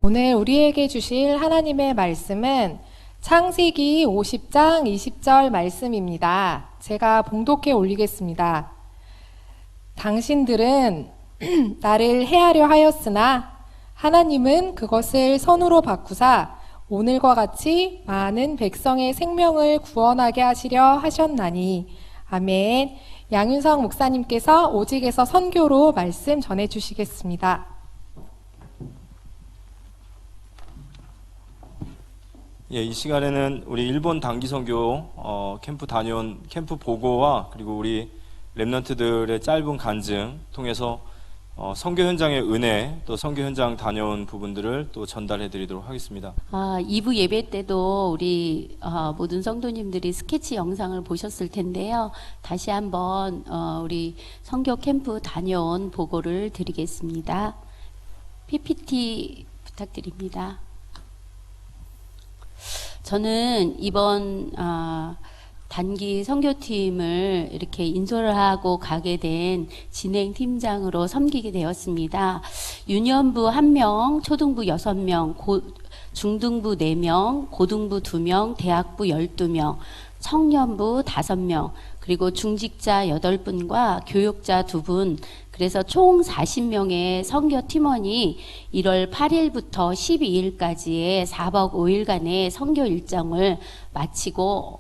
오늘 우리에게 주실 하나님의 말씀은 창세기 50장 20절 말씀입니다. 제가 봉독해 올리겠습니다. 당신들은 나를 해하려 하였으나 하나님은 그것을 선으로 바꾸사 오늘과 같이 많은 백성의 생명을 구원하게 하시려 하셨나니. 아멘. 양윤성 목사님께서 오직에서 선교로 말씀 전해 주시겠습니다. 예, 이 시간에는 우리 일본 단기 선교 캠프 다녀온 캠프 보고와 그리고 우리 랩런트들의 짧은 간증 통해서 선교 현장의 은혜, 또 선교 현장 다녀온 부분들을 또 전달해 드리도록 하겠습니다. 2부 예배 때도 우리 모든 성도님들이 스케치 영상을 보셨을 텐데요. 다시 한번 우리 선교 캠프 다녀온 보고를 드리겠습니다. PPT 부탁드립니다. 저는 이번 단기 선교팀을 이렇게 인솔을 하고 가게 된 진행팀장으로 섬기게 되었습니다. 유년부 1명, 초등부 6명, 중등부 4명, 고등부 2명, 대학부 12명, 청년부 5명, 그리고 중직자 8분과 교육자 2분, 그래서 총 40명의 선교 팀원이 1월 8일부터 12일까지의 4박 5일간의 선교 일정을 마치고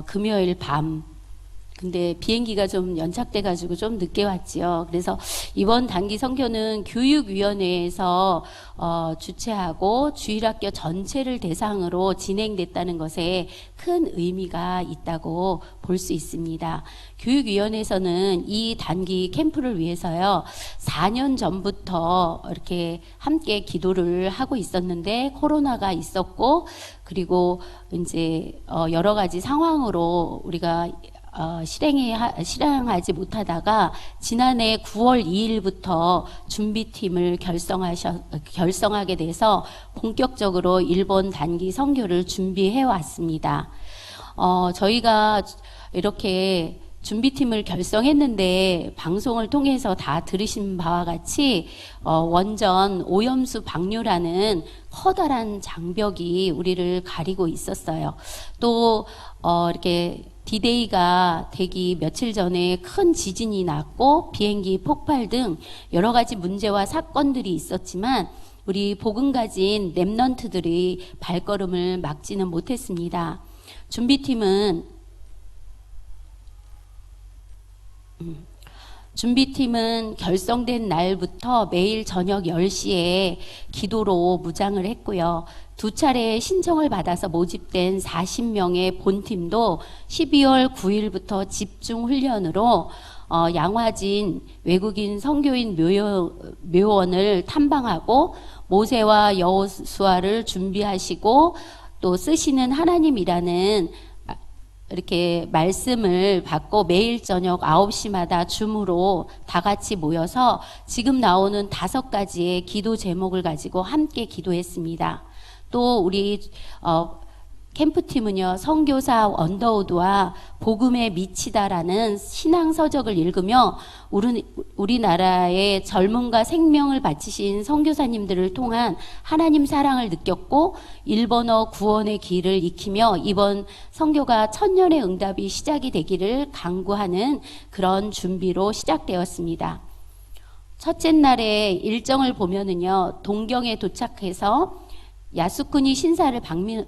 금요일 밤, 근데 비행기가 좀 연착돼 가지고 좀 늦게 왔지요. 그래서 이번 단기 선교는 교육위원회에서 주최하고 주일학교 전체를 대상으로 진행됐다는 것에 큰 의미가 있다고 볼 수 있습니다. 교육위원회에서는 이 단기 캠프를 위해서요 4년 전부터 이렇게 함께 기도를 하고 있었는데 코로나가 있었고, 그리고 이제 여러 가지 상황으로 우리가 실행하지 못하다가 지난해 9월 2일부터 준비팀을 결성하게 돼서 본격적으로 일본 단기 선교를 준비해 왔습니다. 저희가 이렇게 준비팀을 결성했는데 방송을 통해서 다 들으신 바와 같이 원전 오염수 방류라는 커다란 장벽이 우리를 가리고 있었어요. 또 이렇게 디데이가 되기 며칠 전에 큰 지진이 났고 비행기 폭발 등 여러 가지 문제와 사건들이 있었지만 우리 복음 가진 랩런트들이 발걸음을 막지는 못했습니다. 준비팀은 결성된 날부터 매일 저녁 10시에 기도로 무장을 했고요. 2차례 신청을 받아서 모집된 40명의 본팀도 12월 9일부터 집중 훈련으로 양화진 외국인 선교인 묘원을 탐방하고 모세와 여호수아를 준비하시고 또 쓰시는 하나님이라는 이렇게 말씀을 받고 매일 저녁 9시마다 줌으로 다 같이 모여서 지금 나오는 5가지의 기도 제목을 가지고 함께 기도했습니다. 또 우리 캠프팀은요 선교사 언더우드와 복음에 미치다라는 신앙서적을 읽으며 우리나라의 젊음과 생명을 바치신 선교사님들을 통한 하나님 사랑을 느꼈고 일본어 구원의 길을 익히며 이번 선교가 천년의 응답이 시작이 되기를 간구하는 그런 준비로 시작되었습니다. 첫째 날의 일정을 보면은요 동경에 도착해서 야스쿠니 신사를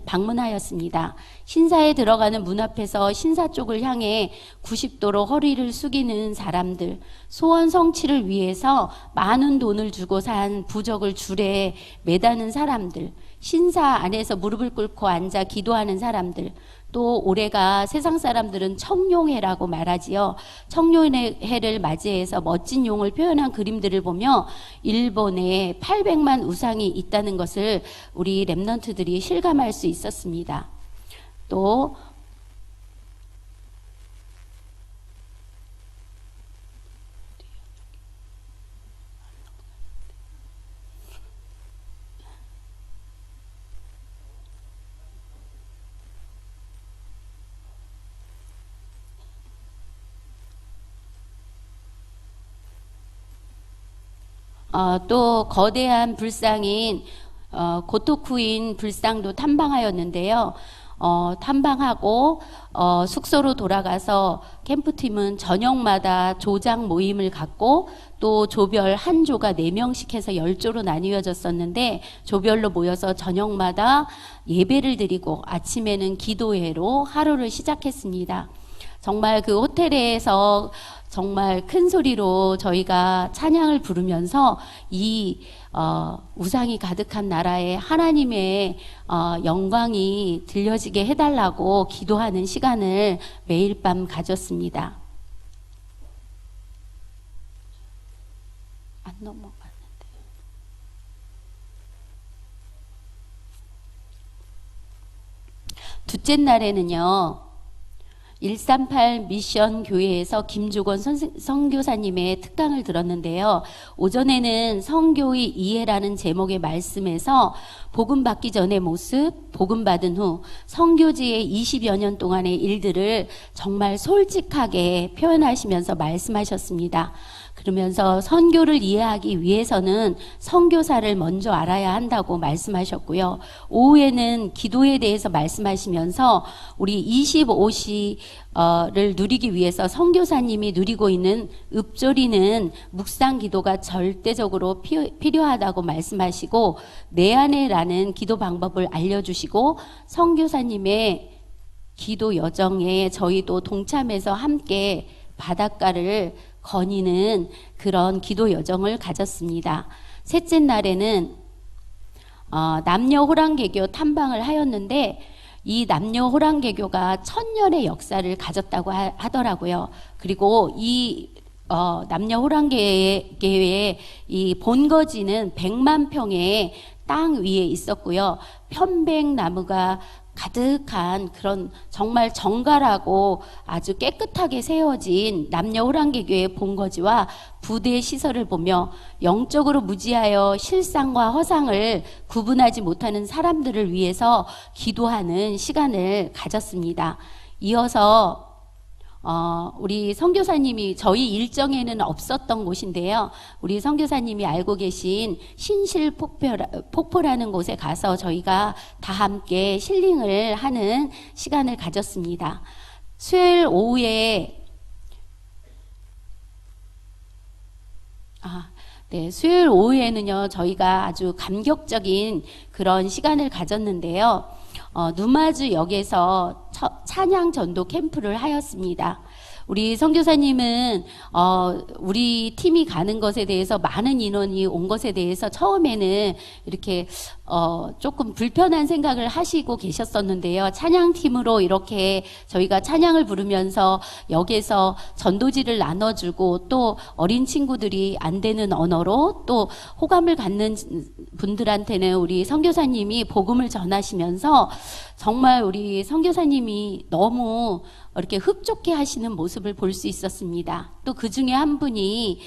방문하였습니다. 신사에 들어가는 문 앞에서 신사 쪽을 향해 90도로 허리를 숙이는 사람들, 소원 성취를 위해서 많은 돈을 주고 산 부적을 줄에 매다는 사람들, 신사 안에서 무릎을 꿇고 앉아 기도하는 사람들, 또 올해가 세상 사람들은 청룡해라고 말하지요. 청룡해를 맞이해서 멋진 용을 표현한 그림들을 보며 일본에 800만 우상이 있다는 것을 우리 랩런트들이 실감할 수 있었습니다. 또 또 거대한 불상인 고토쿠인 불상도 탐방하였는데요. 탐방하고 숙소로 돌아가서 캠프팀은 저녁마다 조장 모임을 갖고 또 조별 한 조가 4명씩 해서 10조로 나뉘어졌었는데 조별로 모여서 저녁마다 예배를 드리고 아침에는 기도회로 하루를 시작했습니다. 정말 그 호텔에서 정말 큰 소리로 저희가 찬양을 부르면서 이 우상이 가득한 나라에 하나님의 영광이 들려지게 해달라고 기도하는 시간을 매일 밤 가졌습니다. 안 넘어갔는데. 둘째 날에는요. 138 미션 교회에서 김주건 선교사님의 특강을 들었는데요. 오전에는 성교의 이해라는 제목의 말씀에서 복음 받기 전의 모습, 복음 받은 후 선교지의 20여 년 동안의 일들을 정말 솔직하게 표현하시면서 말씀하셨습니다. 그러면서 선교를 이해하기 위해서는 선교사를 먼저 알아야 한다고 말씀하셨고요. 오후에는 기도에 대해서 말씀하시면서 우리 25시를 누리기 위해서 선교사님이 누리고 있는 읊조리는 묵상 기도가 절대적으로 필요하다고 말씀하시고 내 안에라는 기도 방법을 알려주시고 선교사님의 기도 여정에 저희도 동참해서 함께 바닷가를 거니는 그런 기도 여정을 가졌습니다. 셋째 날에는 남녀 호랑개교 탐방을 하였는데 이 남녀 호랑개교가 1000년의 역사를 가졌다고 하더라고요. 그리고 이 남녀 호랑개교의 이 본거지는 100만 평의 땅 위에 있었고요. 편백나무가 가득한 그런 정말 정갈하고 아주 깨끗하게 세워진 남녀 호랑개교의 본거지와 부대 시설을 보며 영적으로 무지하여 실상과 허상을 구분하지 못하는 사람들을 위해서 기도하는 시간을 가졌습니다. 이어서 우리 선교사님이 저희 일정에는 없었던 곳인데요. 우리 선교사님이 알고 계신 신실폭포라는 곳에 가서 저희가 다 함께 힐링을 하는 시간을 가졌습니다. 수요일 오후에 수요일 오후에는요, 저희가 아주 감격적인 그런 시간을 가졌는데요. 누마즈 역에서 찬양 전도 캠프를 하였습니다. 우리 선교사님은 우리 팀이 가는 것에 대해서 많은 인원이 온 것에 대해서 처음에는 이렇게 조금 불편한 생각을 하시고 계셨었는데요. 찬양팀으로 이렇게 저희가 찬양을 부르면서 역에서 전도지를 나눠주고 또 어린 친구들이 안 되는 언어로 또 호감을 갖는 분들한테는 우리 선교사님이 복음을 전하시면서 정말 우리 선교사님이 너무 이렇게 흡족해 하시는 모습을 볼 수 있었습니다. 또 그 중에 한 분이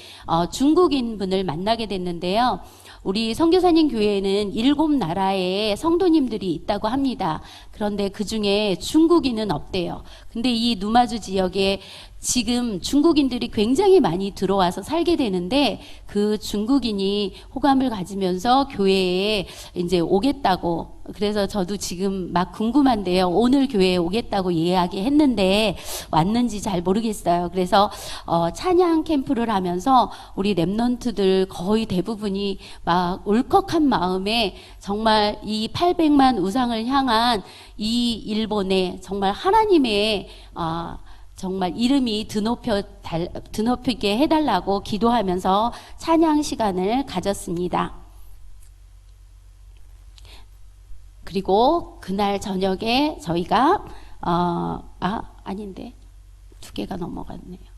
중국인 분을 만나게 됐는데요. 우리 선교사님 교회에는 7나라의 성도님들이 있다고 합니다. 그런데 그 중에 중국인은 없대요. 근데 이 누마주 지역에 지금 중국인들이 굉장히 많이 들어와서 살게 되는데 그 중국인이 호감을 가지면서 교회에 이제 오겠다고, 그래서 저도 지금 막 궁금한데요. 오늘 교회에 오겠다고 이야기했는데 왔는지 잘 모르겠어요. 그래서 찬양 캠프를 하면서 우리 랩런트들 거의 대부분이 막 울컥한 마음에 정말 이 800만 우상을 향한 이 일본의 정말 하나님의 정말 이름이 드높이게 해달라고 기도하면서 찬양 시간을 가졌습니다. 그리고 그날 저녁에 저희가 아닌데 2개가 넘어갔네요.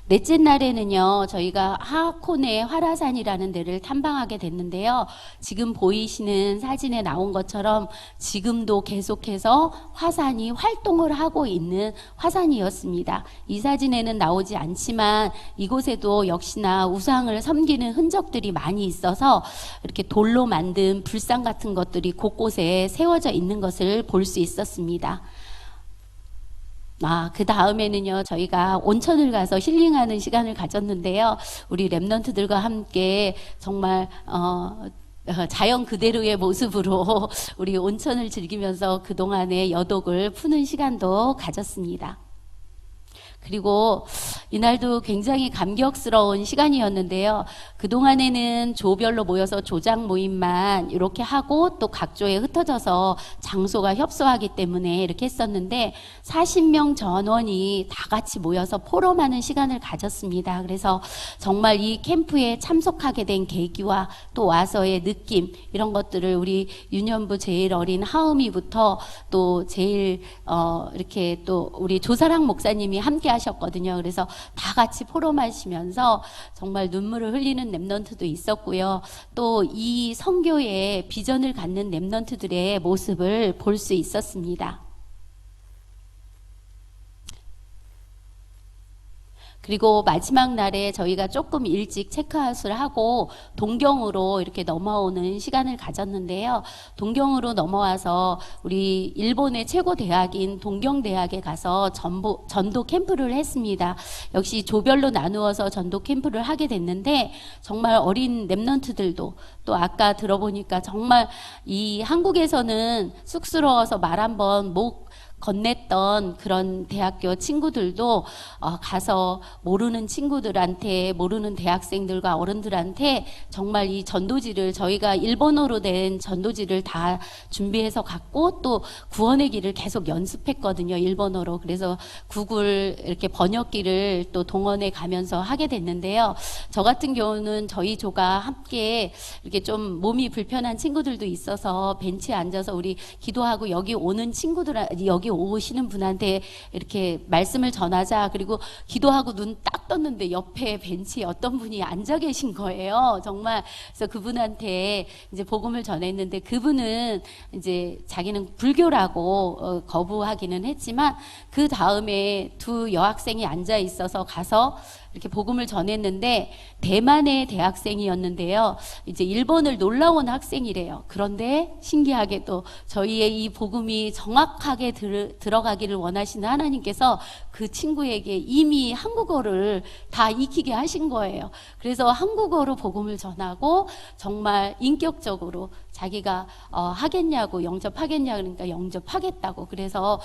넷째 날에는요, 저희가 하코네 화라산이라는 데를 탐방하게 됐는데요. 지금 보이시는 사진에 나온 것처럼 지금도 계속해서 화산이 활동을 하고 있는 화산이었습니다. 이 사진에는 나오지 않지만 이곳에도 역시나 우상을 섬기는 흔적들이 많이 있어서 이렇게 돌로 만든 불상 같은 것들이 곳곳에 세워져 있는 것을 볼 수 있었습니다. 그 다음에는요, 저희가 온천을 가서 힐링하는 시간을 가졌는데요. 우리 랩런트들과 함께 정말, 자연 그대로의 모습으로 우리 온천을 즐기면서 그동안의 여독을 푸는 시간도 가졌습니다. 그리고 이날도 굉장히 감격스러운 시간이었는데요. 그동안에는 조별로 모여서 조장 모임만 이렇게 하고 또 각 조에 흩어져서 장소가 협소하기 때문에 이렇게 했었는데 40명 전원이 다 같이 모여서 포럼하는 시간을 가졌습니다. 그래서 정말 이 캠프에 참석하게 된 계기와 또 와서의 느낌 이런 것들을 우리 유년부 제일 어린 하음이부터 또 제일 이렇게 또 우리 조사랑 목사님이 함께 하셨거든요. 그래서 다 같이 포럼하시면서 정말 눈물을 흘리는 랩런트도 있었고요. 또 이 선교의 비전을 갖는 랩런트들의 모습을 볼 수 있었습니다. 그리고 마지막 날에 저희가 조금 일찍 체크아웃을 하고 동경으로 이렇게 넘어오는 시간을 가졌는데요. 동경으로 넘어와서 우리 일본의 최고 대학인 동경대학에 가서 전도 캠프를 했습니다. 역시 조별로 나누어서 전도 캠프를 하게 됐는데 정말 어린 랩런트들도 또 아까 들어보니까 정말 이 한국에서는 쑥스러워서 말 한번 못 건넸던 그런 대학교 친구들도 가서 모르는 친구들한테 모르는 대학생들과 어른들한테 정말 이 전도지를 저희가 일본어로 된 전도지를 다 준비해서 갔고 또 구원의 길을 계속 연습했거든요. 일본어로. 그래서 구글 이렇게 번역기를 또 동원해 가면서 하게 됐는데요. 저 같은 경우는 저희 조가 함께 이렇게 좀 몸이 불편한 친구들도 있어서 벤치에 앉아서 우리 기도하고 여기 오는 친구들 여기 오시는 분한테 이렇게 말씀을 전하자. 그리고 기도하고 눈 딱 떴는데 옆에 벤치에 어떤 분이 앉아 계신 거예요. 정말. 그래서 그분한테 이제 복음을 전했는데 그분은 이제 자기는 불교라고 거부하기는 했지만 그 다음에 두 여학생이 앉아 있어서 가서 이렇게 복음을 전했는데 대만의 대학생이었는데요. 이제 일본을 놀러 온 학생이래요. 그런데 신기하게도 저희의 이 복음이 정확하게 들어가기를 원하시는 하나님께서 그 친구에게 이미 한국어를 다 익히게 하신 거예요. 그래서 한국어로 복음을 전하고 정말 인격적으로 자기가 하겠냐고 영접하겠냐 그러니까 영접하겠다고 그래서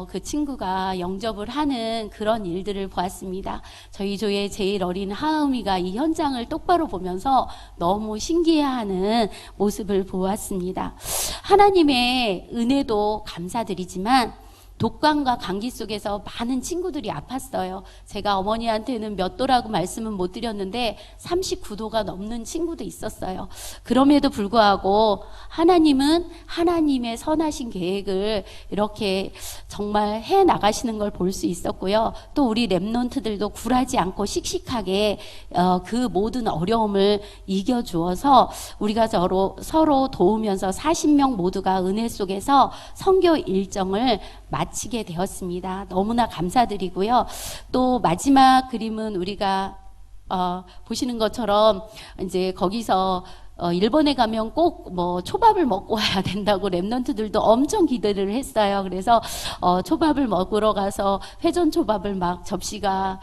그 친구가 영접을 하는 그런 일들을 보았습니다. 저희 조의 제일 어린 하음이가 이 현장을 똑바로 보면서 너무 신기해하는 모습을 보았습니다. 하나님의 은혜도 감사드리지만 독감과 감기 속에서 많은 친구들이 아팠어요. 제가 어머니한테는 몇 도라고 말씀은 못 드렸는데 39도가 넘는 친구도 있었어요. 그럼에도 불구하고 하나님은 하나님의 선하신 계획을 이렇게 정말 해 나가시는 걸 볼 수 있었고요. 또 우리 랩런트들도 굴하지 않고 씩씩하게 그 모든 어려움을 이겨주어서 우리가 서로 도우면서 40명 모두가 은혜 속에서 선교 일정을 마치게 되었습니다. 너무나 감사드리고요. 또 마지막 그림은 우리가 보시는 것처럼 이제 거기서 일본에 가면 꼭 뭐 초밥을 먹고 와야 된다고 랩런트들도 엄청 기대를 했어요. 그래서 초밥을 먹으러 가서 회전 초밥을 막 접시가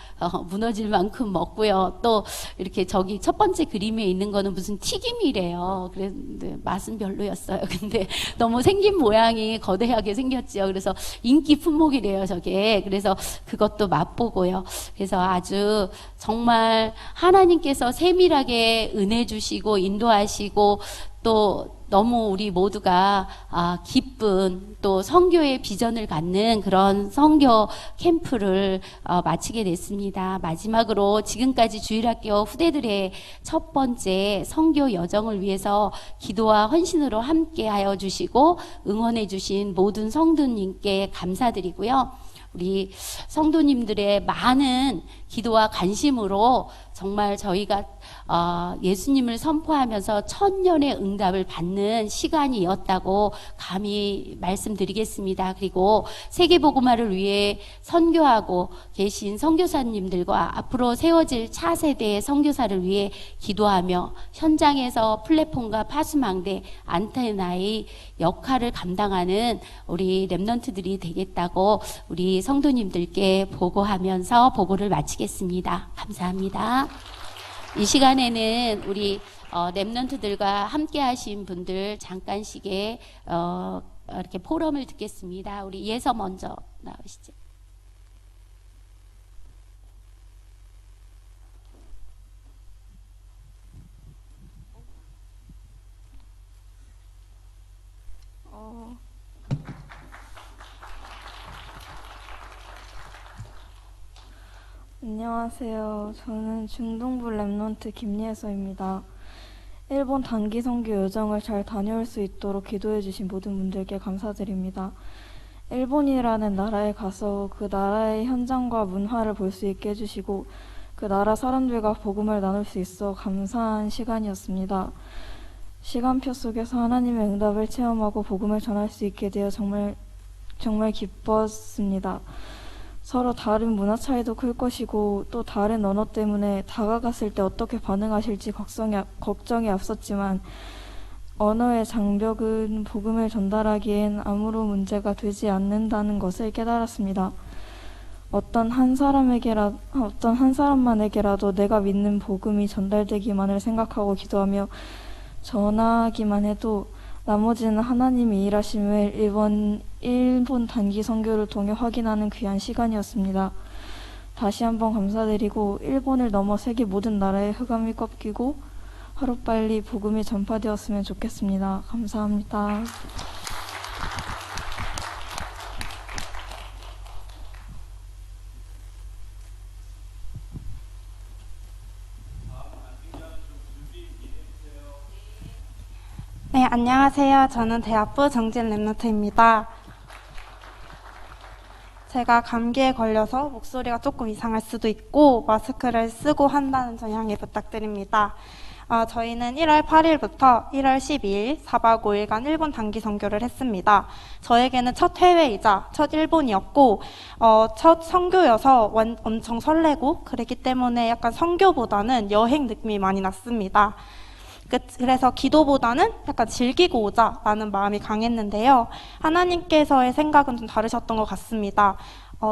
무너질 만큼 먹고요. 또 이렇게 저기 첫 번째 그림에 있는 거는 무슨 튀김이래요. 그런데 맛은 별로였어요. 근데 너무 생긴 모양이 거대하게 생겼지요. 그래서 인기 품목이래요, 저게. 그래서 그것도 맛보고요. 그래서 아주 정말 하나님께서 세밀하게 은혜 주시고 인도하시고 또 너무 우리 모두가 기쁜 또 선교의 비전을 갖는 그런 선교 캠프를 마치게 됐습니다. 마지막으로 지금까지 주일학교 후대들의 첫 번째 선교 여정을 위해서 기도와 헌신으로 함께하여 주시고 응원해 주신 모든 성도님께 감사드리고요. 우리 성도님들의 많은 기도와 관심으로 정말 저희가 예수님을 선포하면서 천년의 응답을 받는 시간이었다고 감히 말씀드리겠습니다. 그리고 세계복음화를 위해 선교하고 계신 선교사님들과 앞으로 세워질 차세대의 선교사를 위해 기도하며 현장에서 플랫폼과 파수망대, 안테나의 역할을 감당하는 우리 랩넌트들이 되겠다고 우리 성도님들께 보고하면서 보고를 마치겠습니다. 감사합니다. 이 시간에는 우리 랩넌트들과 함께 하신 분들 잠깐씩의 이렇게 포럼을 듣겠습니다. 우리 예서 먼저 나오시죠. 안녕하세요. 저는 중동부 랩넌트 김예서입니다. 일본 단기 선교 여정을 잘 다녀올 수 있도록 기도해주신 모든 분들께 감사드립니다. 일본이라는 나라에 가서 그 나라의 현장과 문화를 볼 수 있게 해주시고 그 나라 사람들과 복음을 나눌 수 있어 감사한 시간이었습니다. 시간표 속에서 하나님의 응답을 체험하고 복음을 전할 수 있게 되어 정말 기뻤습니다. 서로 다른 문화 차이도 클 것이고 또 다른 언어 때문에 다가갔을 때 어떻게 반응하실지 걱정이 앞섰지만 언어의 장벽은 복음을 전달하기엔 아무런 문제가 되지 않는다는 것을 깨달았습니다. 어떤 한 사람만에게라도 내가 믿는 복음이 전달되기만을 생각하고 기도하며 전하기만 해도 나머지는 하나님이 일하심을 일본 단기 선교를 통해 확인하는 귀한 시간이었습니다. 다시 한번 감사드리고 일본을 넘어 세계 모든 나라에 흑암이 꺾이고 하루빨리 복음이 전파되었으면 좋겠습니다. 감사합니다. 네, 안녕하세요. 저는 대학부 정진 랩넌트입니다. 제가 감기에 걸려서 목소리가 조금 이상할 수도 있고 마스크를 쓰고 한다는 점 양해 부탁드립니다. 저희는 1월 8일부터 1월 12일 4박 5일간 일본 단기 선교를 했습니다. 저에게는 첫 해외이자 첫 일본이었고 첫 선교여서 엄청 설레고 그랬기 때문에 약간 선교보다는 여행 느낌이 많이 났습니다. 그래서 기도보다는 약간 즐기고 오자라는 마음이 강했는데요. 하나님께서의 생각은 좀 다르셨던 것 같습니다.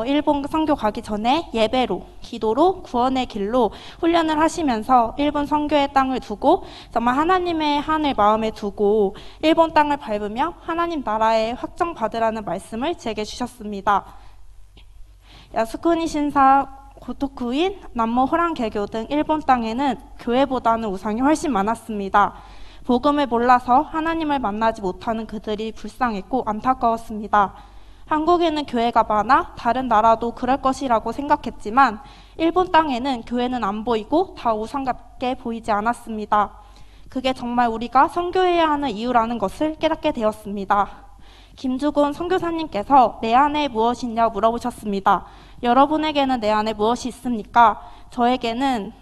일본 선교 가기 전에 예배로, 기도로, 구원의 길로 훈련을 하시면서 일본 선교의 땅을 두고 정말 하나님의 하늘 마음에 두고 일본 땅을 밟으며 하나님 나라에 확정받으라는 말씀을 제게 주셨습니다. 야스쿠니 신사 고토쿠인, 남모 호랑 개교 등 일본 땅에는 교회보다는 우상이 훨씬 많았습니다. 복음을 몰라서 하나님을 만나지 못하는 그들이 불쌍했고 안타까웠습니다. 한국에는 교회가 많아 다른 나라도 그럴 것이라고 생각했지만 일본 땅에는 교회는 안 보이고 다 우상 같게 보이지 않았습니다. 그게 정말 우리가 선교해야 하는 이유라는 것을 깨닫게 되었습니다. 김주곤 선교사님께서 내 안에 무엇이 있냐 물어보셨습니다. 여러분에게는 내 안에 무엇이 있습니까? 저에게는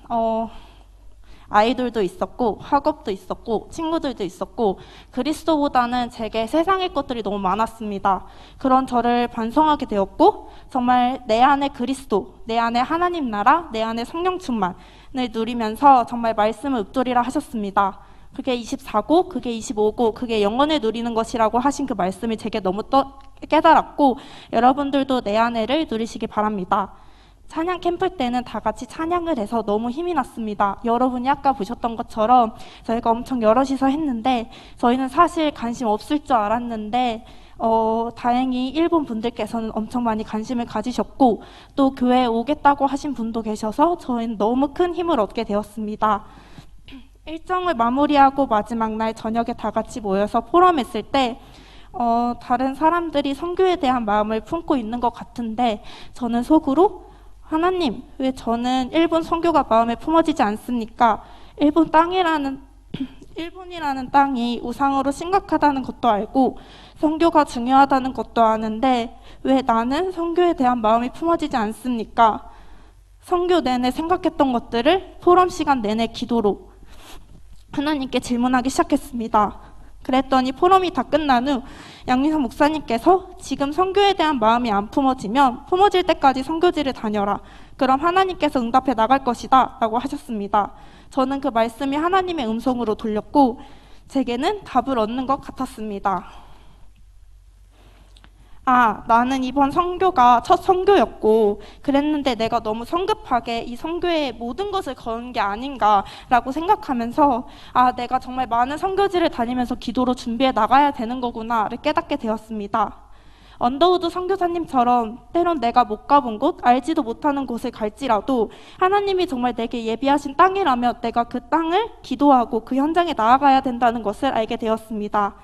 아이돌도 있었고 학업도 있었고 친구들도 있었고 그리스도보다는 제게 세상의 것들이 너무 많았습니다. 그런 저를 반성하게 되었고 정말 내 안에 그리스도, 내 안에 하나님 나라, 내 안에 성령 충만을 누리면서 정말 말씀을 읊조리라 하셨습니다. 그게 24고 그게 25고 그게 영원을 누리는 것이라고 하신 그 말씀이 제게 너무 깨달았고 여러분들도 내 안에를 누리시기 바랍니다. 찬양 캠프 때는 다 같이 찬양을 해서 너무 힘이 났습니다. 여러분이 아까 보셨던 것처럼 저희가 엄청 여럿이서 했는데 저희는 사실 관심 없을 줄 알았는데 다행히 일본 분들께서는 엄청 많이 관심을 가지셨고 또 교회에 오겠다고 하신 분도 계셔서 저희는 너무 큰 힘을 얻게 되었습니다. 일정을 마무리하고 마지막 날 저녁에 다 같이 모여서 포럼했을 때 다른 사람들이 선교에 대한 마음을 품고 있는 것 같은데 저는 속으로 하나님, 왜 저는 일본 선교가 마음에 품어지지 않습니까? 일본이라는 땅이 우상으로 심각하다는 것도 알고 선교가 중요하다는 것도 아는데 왜 나는 선교에 대한 마음이 품어지지 않습니까? 선교 내내 생각했던 것들을 포럼 시간 내내 기도로 하나님께 질문하기 시작했습니다. 그랬더니 포럼이 다 끝난 후 양민석 목사님께서 지금 선교에 대한 마음이 안 품어지면 품어질 때까지 선교지를 다녀라. 그럼 하나님께서 응답해 나갈 것이다 라고 하셨습니다. 저는 그 말씀이 하나님의 음성으로 들렸고 제게는 답을 얻는 것 같았습니다. 나는 이번 선교가 첫 선교였고 그랬는데 내가 너무 성급하게 이 선교에 모든 것을 거는 게 아닌가라고 생각하면서 내가 정말 많은 선교지를 다니면서 기도로 준비해 나가야 되는 거구나를 깨닫게 되었습니다. 언더우드 선교사님처럼 때론 내가 못 가본 곳, 알지도 못하는 곳을 갈지라도 하나님이 정말 내게 예비하신 땅이라면 내가 그 땅을 기도하고 그 현장에 나아가야 된다는 것을 알게 되었습니다.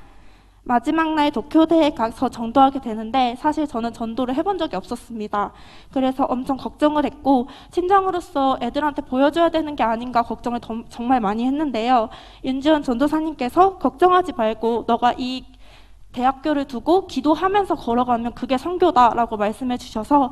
마지막 날 도쿄대에 가서 전도하게 되는데 사실 저는 전도를 해본 적이 없었습니다. 그래서 엄청 걱정을 했고 친정으로서 애들한테 보여줘야 되는 게 아닌가 걱정을 정말 많이 했는데요. 윤지원 전도사님께서 걱정하지 말고 너가 이 대학교를 두고 기도하면서 걸어가면 그게 선교다라고 말씀해 주셔서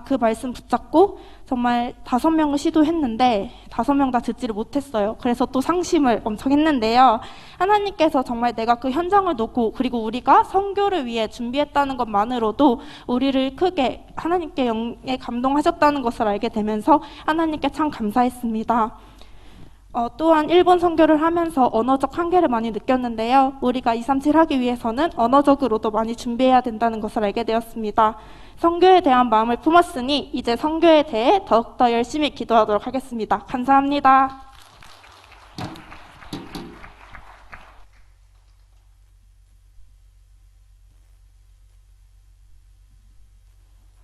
그 말씀 붙잡고 정말 5명을 시도했는데 5명 다 듣지를 못했어요. 그래서 또 상심을 엄청 했는데요. 하나님께서 정말 내가 그 현장을 놓고 그리고 우리가 선교를 위해 준비했다는 것만으로도 우리를 크게 하나님께 영에 감동하셨다는 것을 알게 되면서 하나님께 참 감사했습니다. 또한 일본 선교를 하면서 언어적 한계를 많이 느꼈는데요. 우리가 237 하기 위해서는 언어적으로도 많이 준비해야 된다는 것을 알게 되었습니다. 선교에 대한 마음을 품었으니 이제 선교에 대해 더욱더 열심히 기도하도록 하겠습니다. 감사합니다.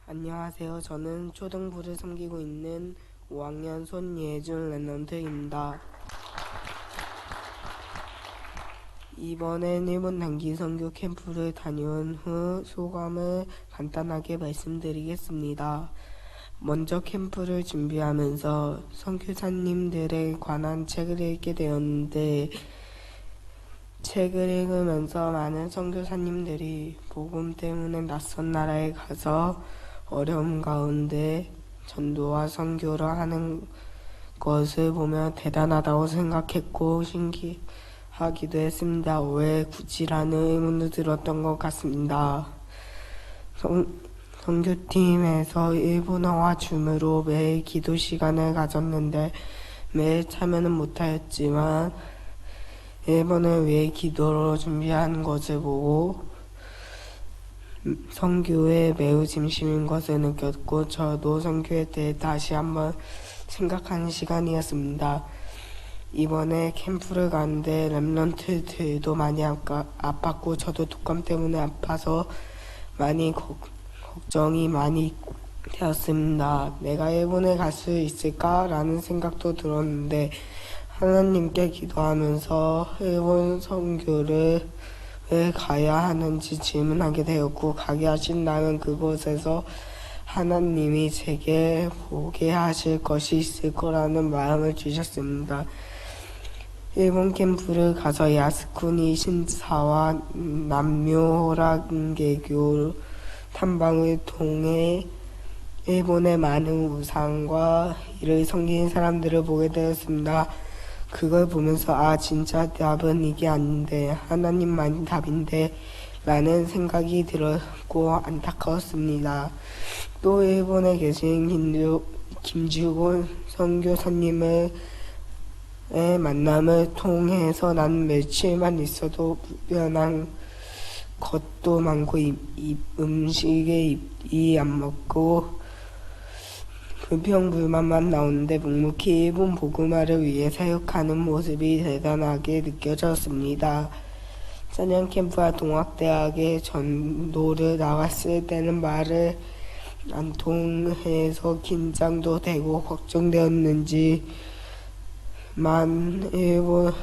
안녕하세요. 저는 초등부를 섬기고 있는 5학년 손예준 랩런트입니다. 이번엔 일본 단기 선교 캠프를 다녀온 후 소감을 간단하게 말씀드리겠습니다. 먼저 캠프를 준비하면서 선교사님들에 관한 책을 읽게 되었는데 책을 읽으면서 많은 선교사님들이 복음 때문에 낯선 나라에 가서 어려움 가운데 전도와 선교를 하는 것을 보며 대단하다고 생각했고 신기하기도 했습니다. 왜 굳이라는 의문도 들었던 것 같습니다. 선교팀에서 일본어와 줌으로 매일 기도 시간을 가졌는데 매일 참여는 못하였지만 일본을 위해 기도로 준비한 것을 보고 선교에 매우 진심인 것을 느꼈고 저도 선교에 대해 다시 한번 생각하는 시간이었습니다. 이번에 캠프를 가는데 랩런트들도 많이 아팠고 저도 독감 때문에 아파서 많이 걱정이 많이 되었습니다. 내가 일본에 갈 수 있을까라는 생각도 들었는데 하나님께 기도하면서 일본 선교를 왜 가야 하는지 질문하게 되었고 가게 하신다면 그곳에서 하나님이 제게 보게 하실 것이 있을 거라는 마음을 주셨습니다. 일본 캠프를 가서 야스쿠니 신사와 남묘 호랑개교 탐방을 통해 일본의 많은 우상과 이를 섬기는 사람들을 보게 되었습니다. 그걸 보면서 진짜 답은 이게 아닌데 하나님만이 답인데 라는 생각이 들었고 안타까웠습니다. 또 일본에 계신 김주곤 선교사님의 만남을 통해서 난 며칠만 있어도 불편한 것도 많고 음식에 입이 안 먹고 불평불만만 나오는데 묵묵히 일본 복음화를 위해 사역하는 모습이 대단하게 느껴졌습니다. 찬양 캠프와 동학대학에 전도를 나갔을 때는 말을 안 통해서 긴장도 되고 걱정되었는지만 일본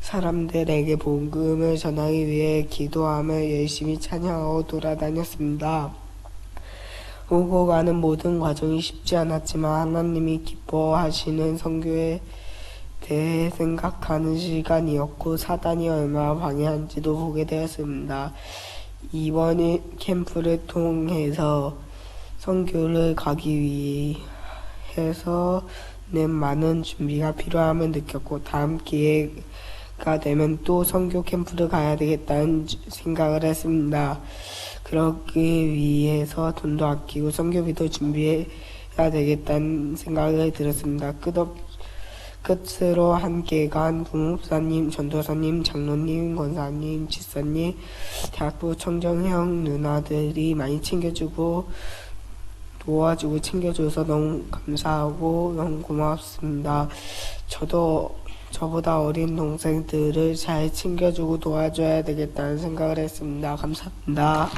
사람들에게 복음을 전하기 위해 기도하며 열심히 찬양하고 돌아다녔습니다. 오고 가는 모든 과정이 쉽지 않았지만 하나님이 기뻐하시는 선교에 대해 생각하는 시간이었고 사단이 얼마나 방해한지도 보게 되었습니다. 이번 캠프를 통해서 선교를 가기 해서는 많은 준비가 필요함을 느꼈고 다음 기회가 되면 또 선교 캠프를 가야 되겠다는 생각을 했습니다. 그러기 위해서 돈도 아끼고 선교비도 준비해야 되겠다는 생각을 들었습니다. 끝으로 함께 간 부목사님, 전도사님, 장로님, 권사님, 집사님, 대학부 청정형 누나들이 많이 챙겨주고 도와주고 챙겨줘서 너무 감사하고 너무 고맙습니다. 저도 저보다 어린 동생들을 잘 챙겨주고 도와줘야 되겠다는 생각을 했습니다. 감사합니다.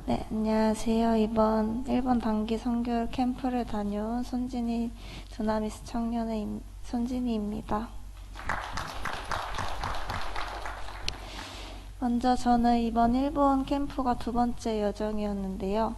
네, 안녕하세요. 이번 일본 단기 선교 캠프를 다녀온 손진이 두나미스 청년의 손진이입니다. 먼저 저는 이번 일본 캠프가 두 번째 여정이었는데요.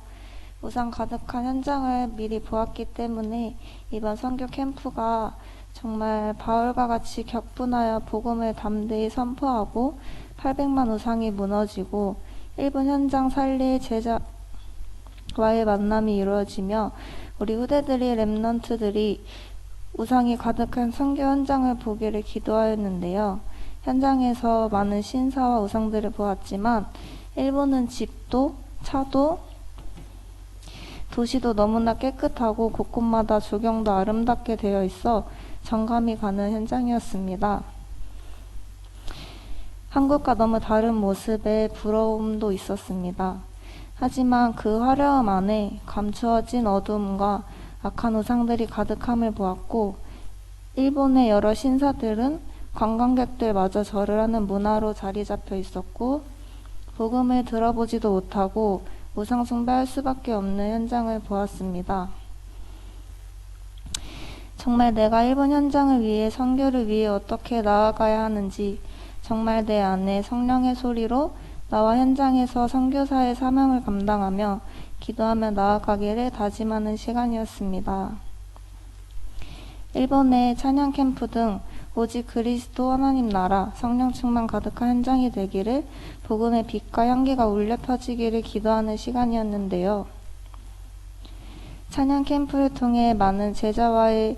우상 가득한 현장을 미리 보았기 때문에 이번 선교 캠프가 정말 바울과 같이 격분하여 복음을 담대히 선포하고 800만 우상이 무너지고 일본 현장 살릴 제자와의 만남이 이루어지며 우리 후대들이 렘넌트들이 우상이 가득한 선교 현장을 보기를 기도하였는데요. 현장에서 많은 신사와 우상들을 보았지만 일본은 집도 차도 도시도 너무나 깨끗하고 곳곳마다 조경도 아름답게 되어 있어 정감이 가는 현장이었습니다. 한국과 너무 다른 모습에 부러움도 있었습니다. 하지만 그 화려함 안에 감추어진 어둠과 악한 우상들이 가득함을 보았고 일본의 여러 신사들은 관광객들마저 절을 하는 문화로 자리 잡혀 있었고 복음을 들어보지도 못하고 우상 숭배할 수밖에 없는 현장을 보았습니다. 정말 내가 일본 현장을 위해 선교를 위해 어떻게 나아가야 하는지 정말 내 안에 성령의 소리로 나와 현장에서 선교사의 사명을 감당하며 기도하며 나아가기를 다짐하는 시간이었습니다. 일본의 찬양 캠프 등 오직 그리스도 하나님 나라 성령 충만 가득한 현장이 되기를 복음의 빛과 향기가 울려 퍼지기를 기도하는 시간이었는데요. 찬양 캠프를 통해 많은 제자와의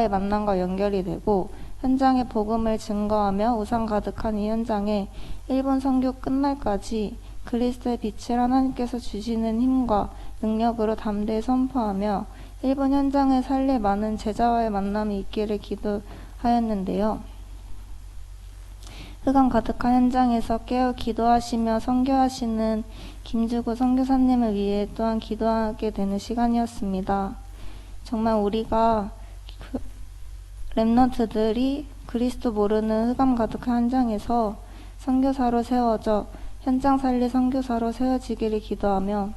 만남과 연결이 되고 현장의 복음을 증거하며 우상 가득한 이 현장에 일본 선교 끝날까지 그리스도의 빛을 하나님께서 주시는 힘과 능력으로 담대히 선포하며 일본 현장을 살릴 많은 제자와의 만남이 있기를 기도하였는데요. 흑암 가득한 현장에서 깨어 기도하시며 선교하시는 김주구 선교사님을 위해 또한 기도하게 되는 시간이었습니다. 정말 우리가 렘넌트들이 그리스도 모르는 흑암 가득한 현장에서 선교사로 세워져 현장 살릴 선교사로 세워지기를 기도하며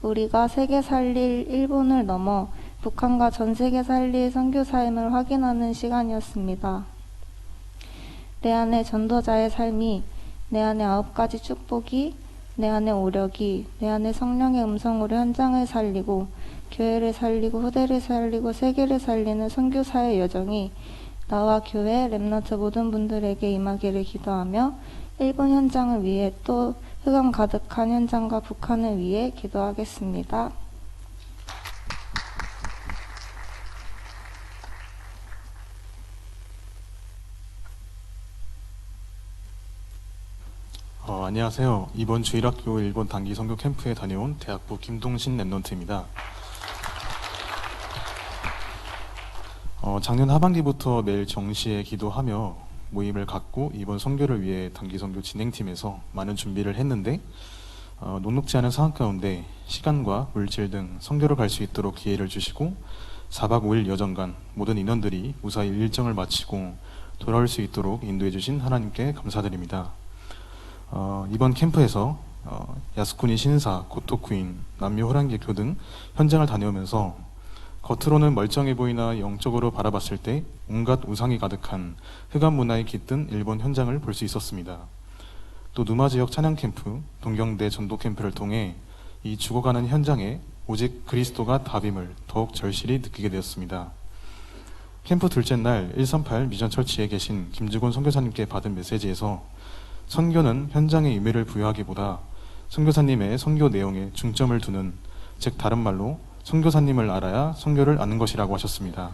우리가 세계 살릴 일본을 넘어 북한과 전 세계 살릴 선교사임을 확인하는 시간이었습니다. 내 안에 전도자의 삶이, 내 안에 9가지 축복이, 내 안에 오력이, 내 안에 성령의 음성으로 현장을 살리고 교회를 살리고 후대를 살리고 세계를 살리는 선교사의 여정이 나와 교회, 렘넌트 모든 분들에게 임하기를 기도하며 일본 현장을 위해 또 흑암 가득한 현장과 북한을 위해 기도하겠습니다. 안녕하세요. 이번 주일학교 일본 단기 선교 캠프에 다녀온 대학부 김동신 랩런트입니다. 작년 하반기부터 매일 정시에 기도하며 모임을 갖고 이번 선교를 위해 단기 선교 진행팀에서 많은 준비를 했는데 녹록지 않은 상황 가운데 시간과 물질 등 선교를 갈 수 있도록 기회를 주시고 4박 5일 여정간 모든 인원들이 무사히 일정을 마치고 돌아올 수 있도록 인도해 주신 하나님께 감사드립니다. 이번 캠프에서 야스쿠니 신사, 고토쿠인, 남미 호랑개교 등 현장을 다녀오면서 겉으로는 멀쩡해 보이나 영적으로 바라봤을 때 온갖 우상이 가득한 흑암 문화에 깃든 일본 현장을 볼 수 있었습니다. 또 누마 지역 찬양 캠프, 동경대 전도 캠프를 통해 이 죽어가는 현장에 오직 그리스도가 답임을 더욱 절실히 느끼게 되었습니다. 캠프 둘째 날 138 미전 철치에 계신 김주곤 선교사님께 받은 메시지에서 선교는 현장의 의미를 부여하기보다 선교사님의 선교 내용에 중점을 두는, 즉 다른 말로 선교사님을 알아야 선교를 아는 것이라고 하셨습니다.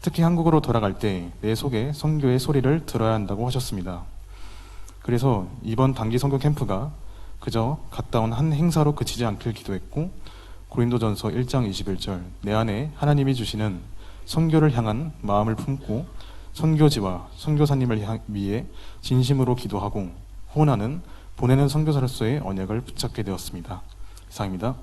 특히 한국으로 돌아갈 때 내 속에 선교의 소리를 들어야 한다고 하셨습니다. 그래서 이번 단기 선교 캠프가 그저 갔다 온 한 행사로 그치지 않길 기도했고, 고린도전서 1장 21절 내 안에 하나님이 주시는 선교를 향한 마음을 품고 선교지와 선교사님을 위해 진심으로 기도하고 호언하는 보내는 선교사로서의 언약을 붙잡게 되었습니다. 이상입니다.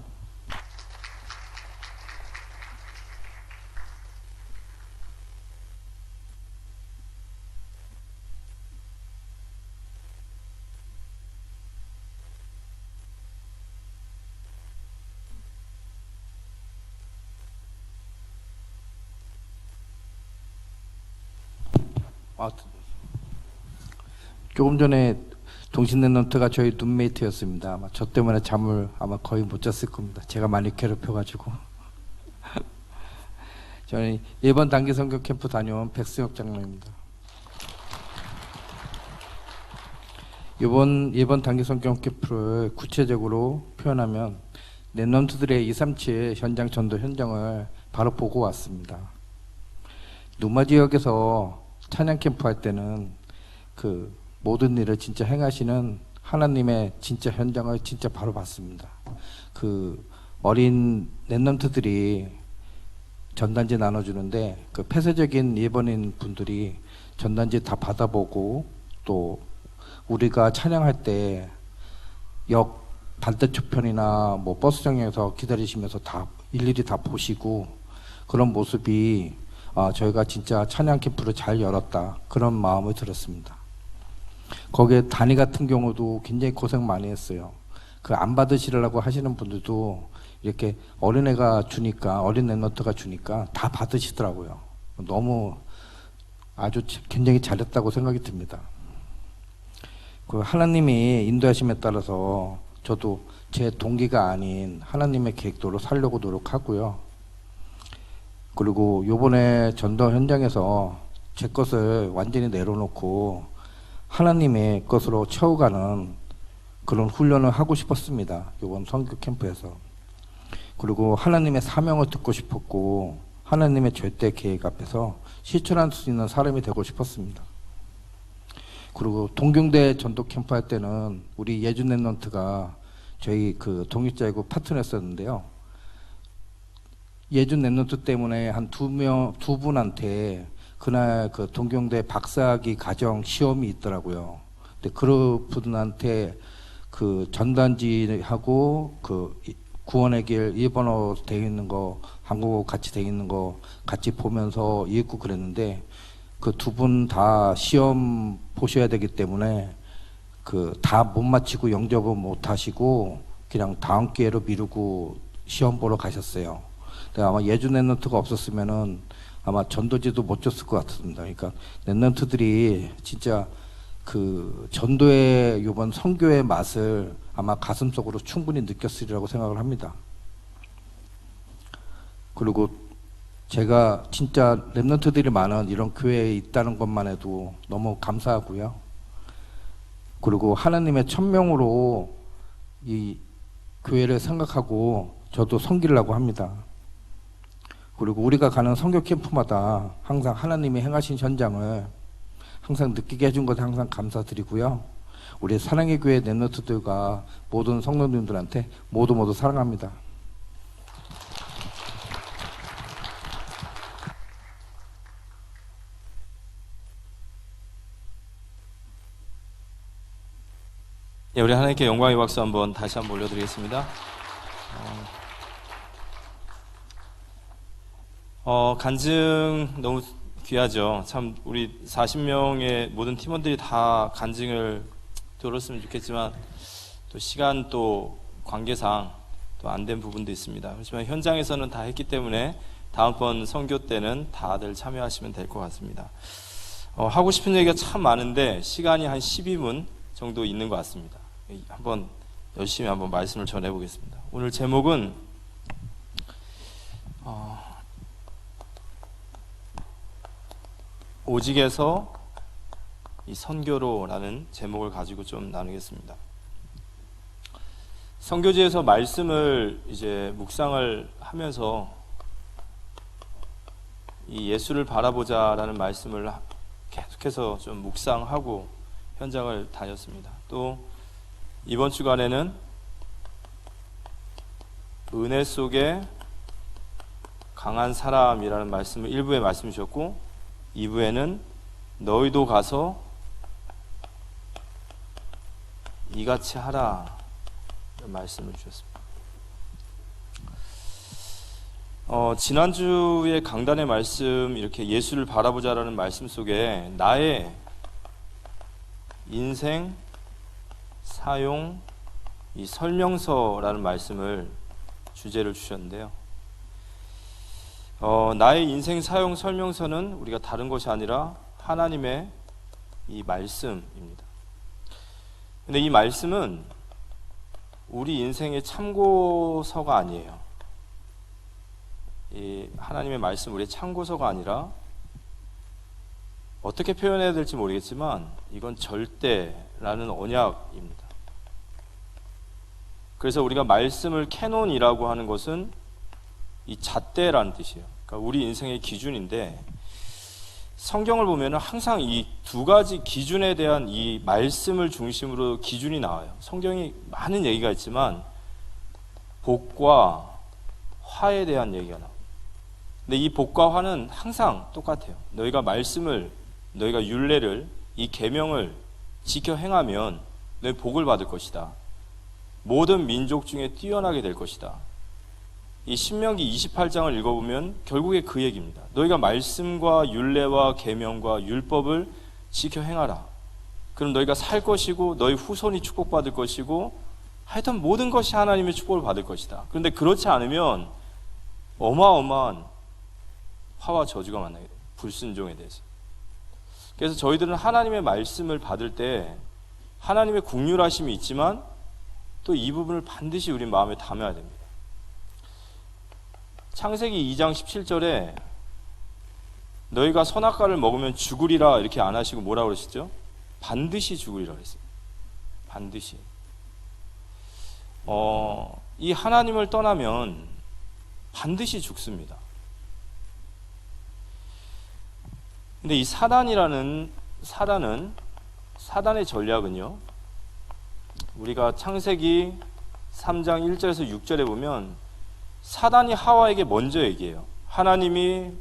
조금 전에 동신랩넌트가 저희 룸메이트였습니다. 아마 저 때문에 잠을 아마 거의 못 잤을 겁니다. 제가 많이 괴롭혀가지고. 저는 이번 단기 선교 캠프 다녀온 백승혁 장로입니다. 이번 단기 선교 캠프를 구체적으로 표현하면 랩넌트들의 237 현장 전도 현장을 바로 보고 왔습니다. 누마 지역에서 찬양 캠프 할 때는 그 모든 일을 진짜 행하시는 하나님의 진짜 현장을 진짜 바로 봤습니다. 그 어린 랩넌트들이 전단지 나눠주는데 그 폐쇄적인 예번인 분들이 전단지 다 받아보고, 또 우리가 찬양할 때 역 반대쪽편이나 뭐 버스 정류장에서 기다리시면서 다 일일이 다 보시고, 그런 모습이 저희가 진짜 찬양 캠프를 잘 열었다, 그런 마음을 들었습니다. 거기에 단위 같은 경우도 굉장히 고생 많이 했어요. 그 안 받으시려고 하시는 분들도 이렇게 어린애가 주니까, 어린 랩넌트가 주니까 다 받으시더라고요. 너무 아주 굉장히 잘했다고 생각이 듭니다. 그 하나님이 인도하심에 따라서 저도 제 동기가 아닌 하나님의 계획대로 살려고 노력하고요. 그리고 요번에 전도 현장에서 제 것을 완전히 내려놓고 하나님의 것으로 채워가는 그런 훈련을 하고 싶었습니다. 요번 선교 캠프에서. 그리고 하나님의 사명을 듣고 싶었고, 하나님의 절대 계획 앞에서 실천할 수 있는 사람이 되고 싶었습니다. 그리고 동경대 전도 캠프 할 때는 우리 예준 랩넌트가 저희 그 동역자이고 파트너였었는데요. 예준 랩넌트 때문에 한 두 분한테 그날 그 동경대 박사학위 과정 시험이 있더라고요. 근데 그런 분한테 그 전단지하고 그 구원의 길 일본어 되어 있는 거, 한국어 같이 되어 있는 거 같이 보면서 읽고 그랬는데, 그 두 분 다 시험 보셔야 되기 때문에 그 다 못 마치고 영접은 못 하시고 그냥 다음 기회로 미루고 시험 보러 가셨어요. 근데 아마 예준 랩넌트가 없었으면은 아마 전도지도 못 줬을 것 같습니다. 그러니까 랩넌트들이 진짜 그 전도의 이번 선교의 맛을 아마 가슴속으로 충분히 느꼈으리라고 생각을 합니다. 그리고 제가 진짜 랩넌트들이 많은 이런 교회에 있다는 것만 해도 너무 감사하고요. 그리고 하나님의 천명으로 이 교회를 생각하고 저도 섬기려고 합니다. 그리고 우리가 가는 선교 캠프마다 항상 하나님이 행하신 현장을 항상 느끼게 해준 것에 항상 감사드리고요. 우리 사랑의 교회 랩넌트들과 모든 성도님들한테 모두 사랑합니다. 예, 우리 하나님께 영광의 박수 다시 한번 올려드리겠습니다. 간증 너무 귀하죠. 참 우리 40명의 모든 팀원들이 다 간증을 들었으면 좋겠지만 또 시간 또 관계상 또 안 된 부분도 있습니다. 그렇지만 현장에서는 다 했기 때문에 다음번 선교 때는 다들 참여하시면 될 것 같습니다. 하고 싶은 얘기가 참 많은데 시간이 한 12분 정도 있는 것 같습니다. 한번 열심히 한번 말씀을 전해 보겠습니다. 오늘 제목은 오직에서 이 선교로라는 제목을 가지고 좀 나누겠습니다. 선교지에서 말씀을 이제 묵상을 하면서 이 예수를 바라보자라는 말씀을 계속해서 좀 묵상하고 현장을 다녔습니다. 또 이번 주간에는 은혜 속에 강한 사람이라는 말씀을 1부에 말씀 주셨고 2부에는 너희도 가서 이같이 하라 말씀을 주셨습니다. 지난주에 강단의 말씀 이렇게 예수를 바라보자라는 말씀 속에 나의 인생 사용 이 설명서라는 말씀을 주제를 주셨는데요. 나의 인생 사용 설명서는 우리가 다른 것이 아니라 하나님의 이 말씀입니다. 근데 이 말씀은 우리 인생의 참고서가 아니에요. 이 하나님의 말씀 우리의 참고서가 아니라 어떻게 표현해야 될지 모르겠지만 이건 절대라는 언약입니다. 그래서 우리가 말씀을 캐논이라고 하는 것은 이 잣대라는 뜻이에요. 그러니까 우리 인생의 기준인데 성경을 보면 항상 이 두 가지 기준에 대한 이 말씀을 중심으로 기준이 나와요. 성경이 많은 얘기가 있지만 복과 화에 대한 얘기가 나와요. 근데 이 복과 화는 항상 똑같아요. 너희가 말씀을, 너희가 율례를, 이 계명을 지켜 행하면 너희 복을 받을 것이다. 모든 민족 중에 뛰어나게 될 것이다. 이 신명기 28장을 읽어보면 결국에 그 얘기입니다. 너희가 말씀과 율례와 계명과 율법을 지켜 행하라. 그럼 너희가 살 것이고 너희 후손이 축복받을 것이고 하여튼 모든 것이 하나님의 축복을 받을 것이다. 그런데 그렇지 않으면 어마어마한 화와 저주가 만나게 돼요. 불순종에 대해서. 그래서 저희들은 하나님의 말씀을 받을 때 하나님의 긍휼하심이 있지만 또 이 부분을 반드시 우리 마음에 담아야 됩니다. 창세기 2장 17절에 너희가 선악과를 먹으면 죽으리라 이렇게 안 하시고 뭐라고 그러시죠? 반드시 죽으리라 그랬어요. 반드시. 이 하나님을 떠나면 반드시 죽습니다. 근데 이 사단의 전략은요, 우리가 창세기 3장 1절에서 6절에 보면 사단이 하와에게 먼저 얘기해요. 하나님이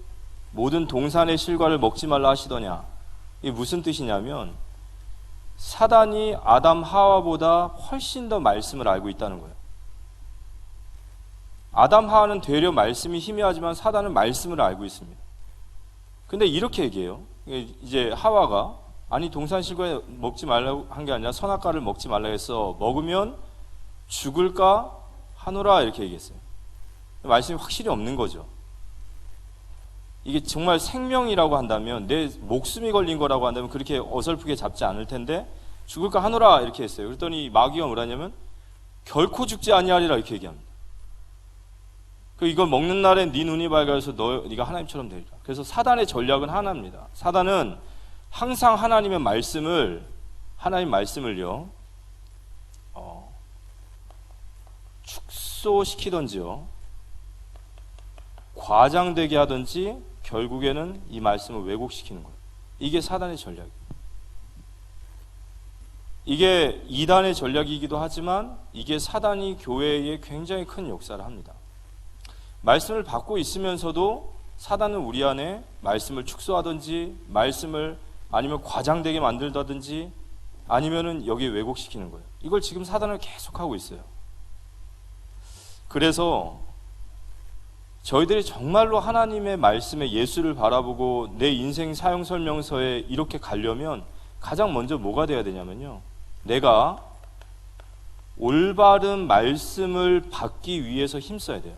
모든 동산의 실과를 먹지 말라 하시더냐. 이게 무슨 뜻이냐면 사단이 아담 하와보다 훨씬 더 말씀을 알고 있다는 거예요. 아담 하와는 되려 말씀이 희미하지만 사단은 말씀을 알고 있습니다. 근데 이렇게 얘기해요. 이제 하와가 아니 동산 실과 먹지 말라고 한 게 아니라 선악과를 먹지 말라 해서 먹으면 죽을까 하노라 이렇게 얘기했어요. 말씀이 확실히 없는 거죠. 이게 정말 생명이라고 한다면 내 목숨이 걸린 거라고 한다면 그렇게 어설프게 잡지 않을 텐데 죽을까 하노라 이렇게 했어요. 그랬더니 마귀가 뭐라냐면 결코 죽지 아니하리라 이렇게 얘기합니다. 이걸 먹는 날에 네 눈이 밝아서 네가 하나님처럼 되리라. 그래서 사단의 전략은 하나입니다. 사단은 항상 하나님 말씀을요 축소시키던지요 과장되게 하든지 결국에는 이 말씀을 왜곡시키는 거예요. 이게 사단의 전략이에요. 이게 이단의 전략이기도 하지만 이게 사단이 교회에 굉장히 큰 역사를 합니다. 말씀을 받고 있으면서도 사단은 우리 안에 말씀을 축소하든지 말씀을 아니면 과장되게 만들다든지 아니면은 여기에 왜곡시키는 거예요. 이걸 지금 사단을 계속하고 있어요. 그래서 저희들이 정말로 하나님의 말씀에 예수를 바라보고 내 인생 사용 설명서에 이렇게 가려면 가장 먼저 뭐가 돼야 되냐면요, 내가 올바른 말씀을 받기 위해서 힘써야 돼요.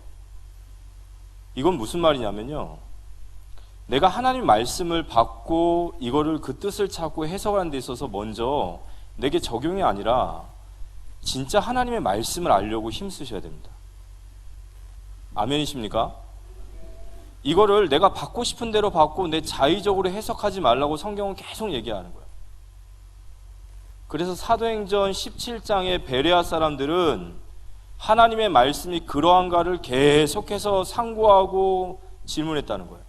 이건 무슨 말이냐면요, 내가 하나님 말씀을 받고 이거를 그 뜻을 찾고 해석하는 데 있어서 먼저 내게 적용이 아니라 진짜 하나님의 말씀을 알려고 힘쓰셔야 됩니다. 아멘이십니까? 이거를 내가 받고 싶은 대로 받고 내 자의적으로 해석하지 말라고 성경은 계속 얘기하는 거예요. 그래서 사도행전 17장의 베레아 사람들은 하나님의 말씀이 그러한가를 계속해서 상고하고 질문했다는 거예요.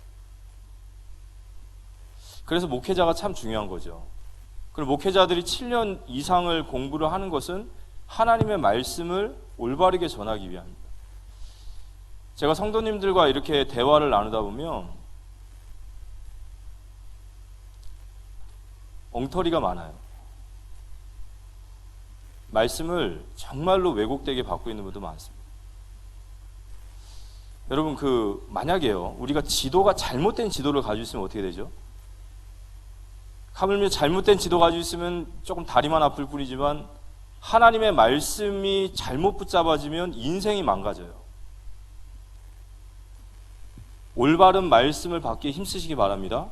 그래서 목회자가 참 중요한 거죠. 그리고 목회자들이 7년 이상을 공부를 하는 것은 하나님의 말씀을 올바르게 전하기 위함입니다. 제가 성도님들과 이렇게 대화를 나누다 보면 엉터리가 많아요. 말씀을 정말로 왜곡되게 받고 있는 분도 많습니다. 여러분, 만약에요, 우리가 지도가 잘못된 지도를 가지고 있으면 어떻게 되죠? 하물며 잘못된 지도 가지고 있으면 조금 다리만 아플 뿐이지만 하나님의 말씀이 잘못 붙잡아지면 인생이 망가져요. 올바른 말씀을 받기에 힘쓰시기 바랍니다.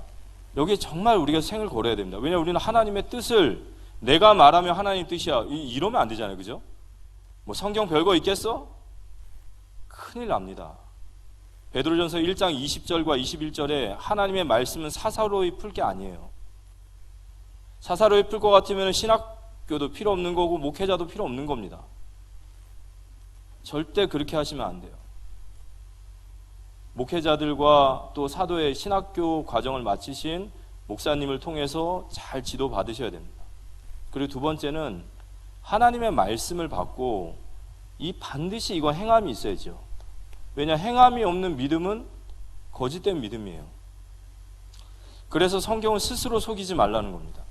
여기에 정말 우리가 생을 걸어야 됩니다. 왜냐하면 우리는 하나님의 뜻을 내가 말하면 하나님 뜻이야, 이러면 안 되잖아요. 그죠? 뭐 성경 별거 있겠어? 큰일 납니다. 베드로전서 1장 20절과 21절에 하나님의 말씀은 사사로이 풀 게 아니에요. 사사로이 풀 것 같으면 신학교도 필요 없는 거고 목회자도 필요 없는 겁니다. 절대 그렇게 하시면 안 돼요. 목회자들과 또 사도의 신학교 과정을 마치신 목사님을 통해서 잘 지도 받으셔야 됩니다. 그리고 두 번째는 하나님의 말씀을 받고 반드시 이거 행함이 있어야죠. 왜냐, 행함이 없는 믿음은 거짓된 믿음이에요. 그래서 성경은 스스로 속이지 말라는 겁니다.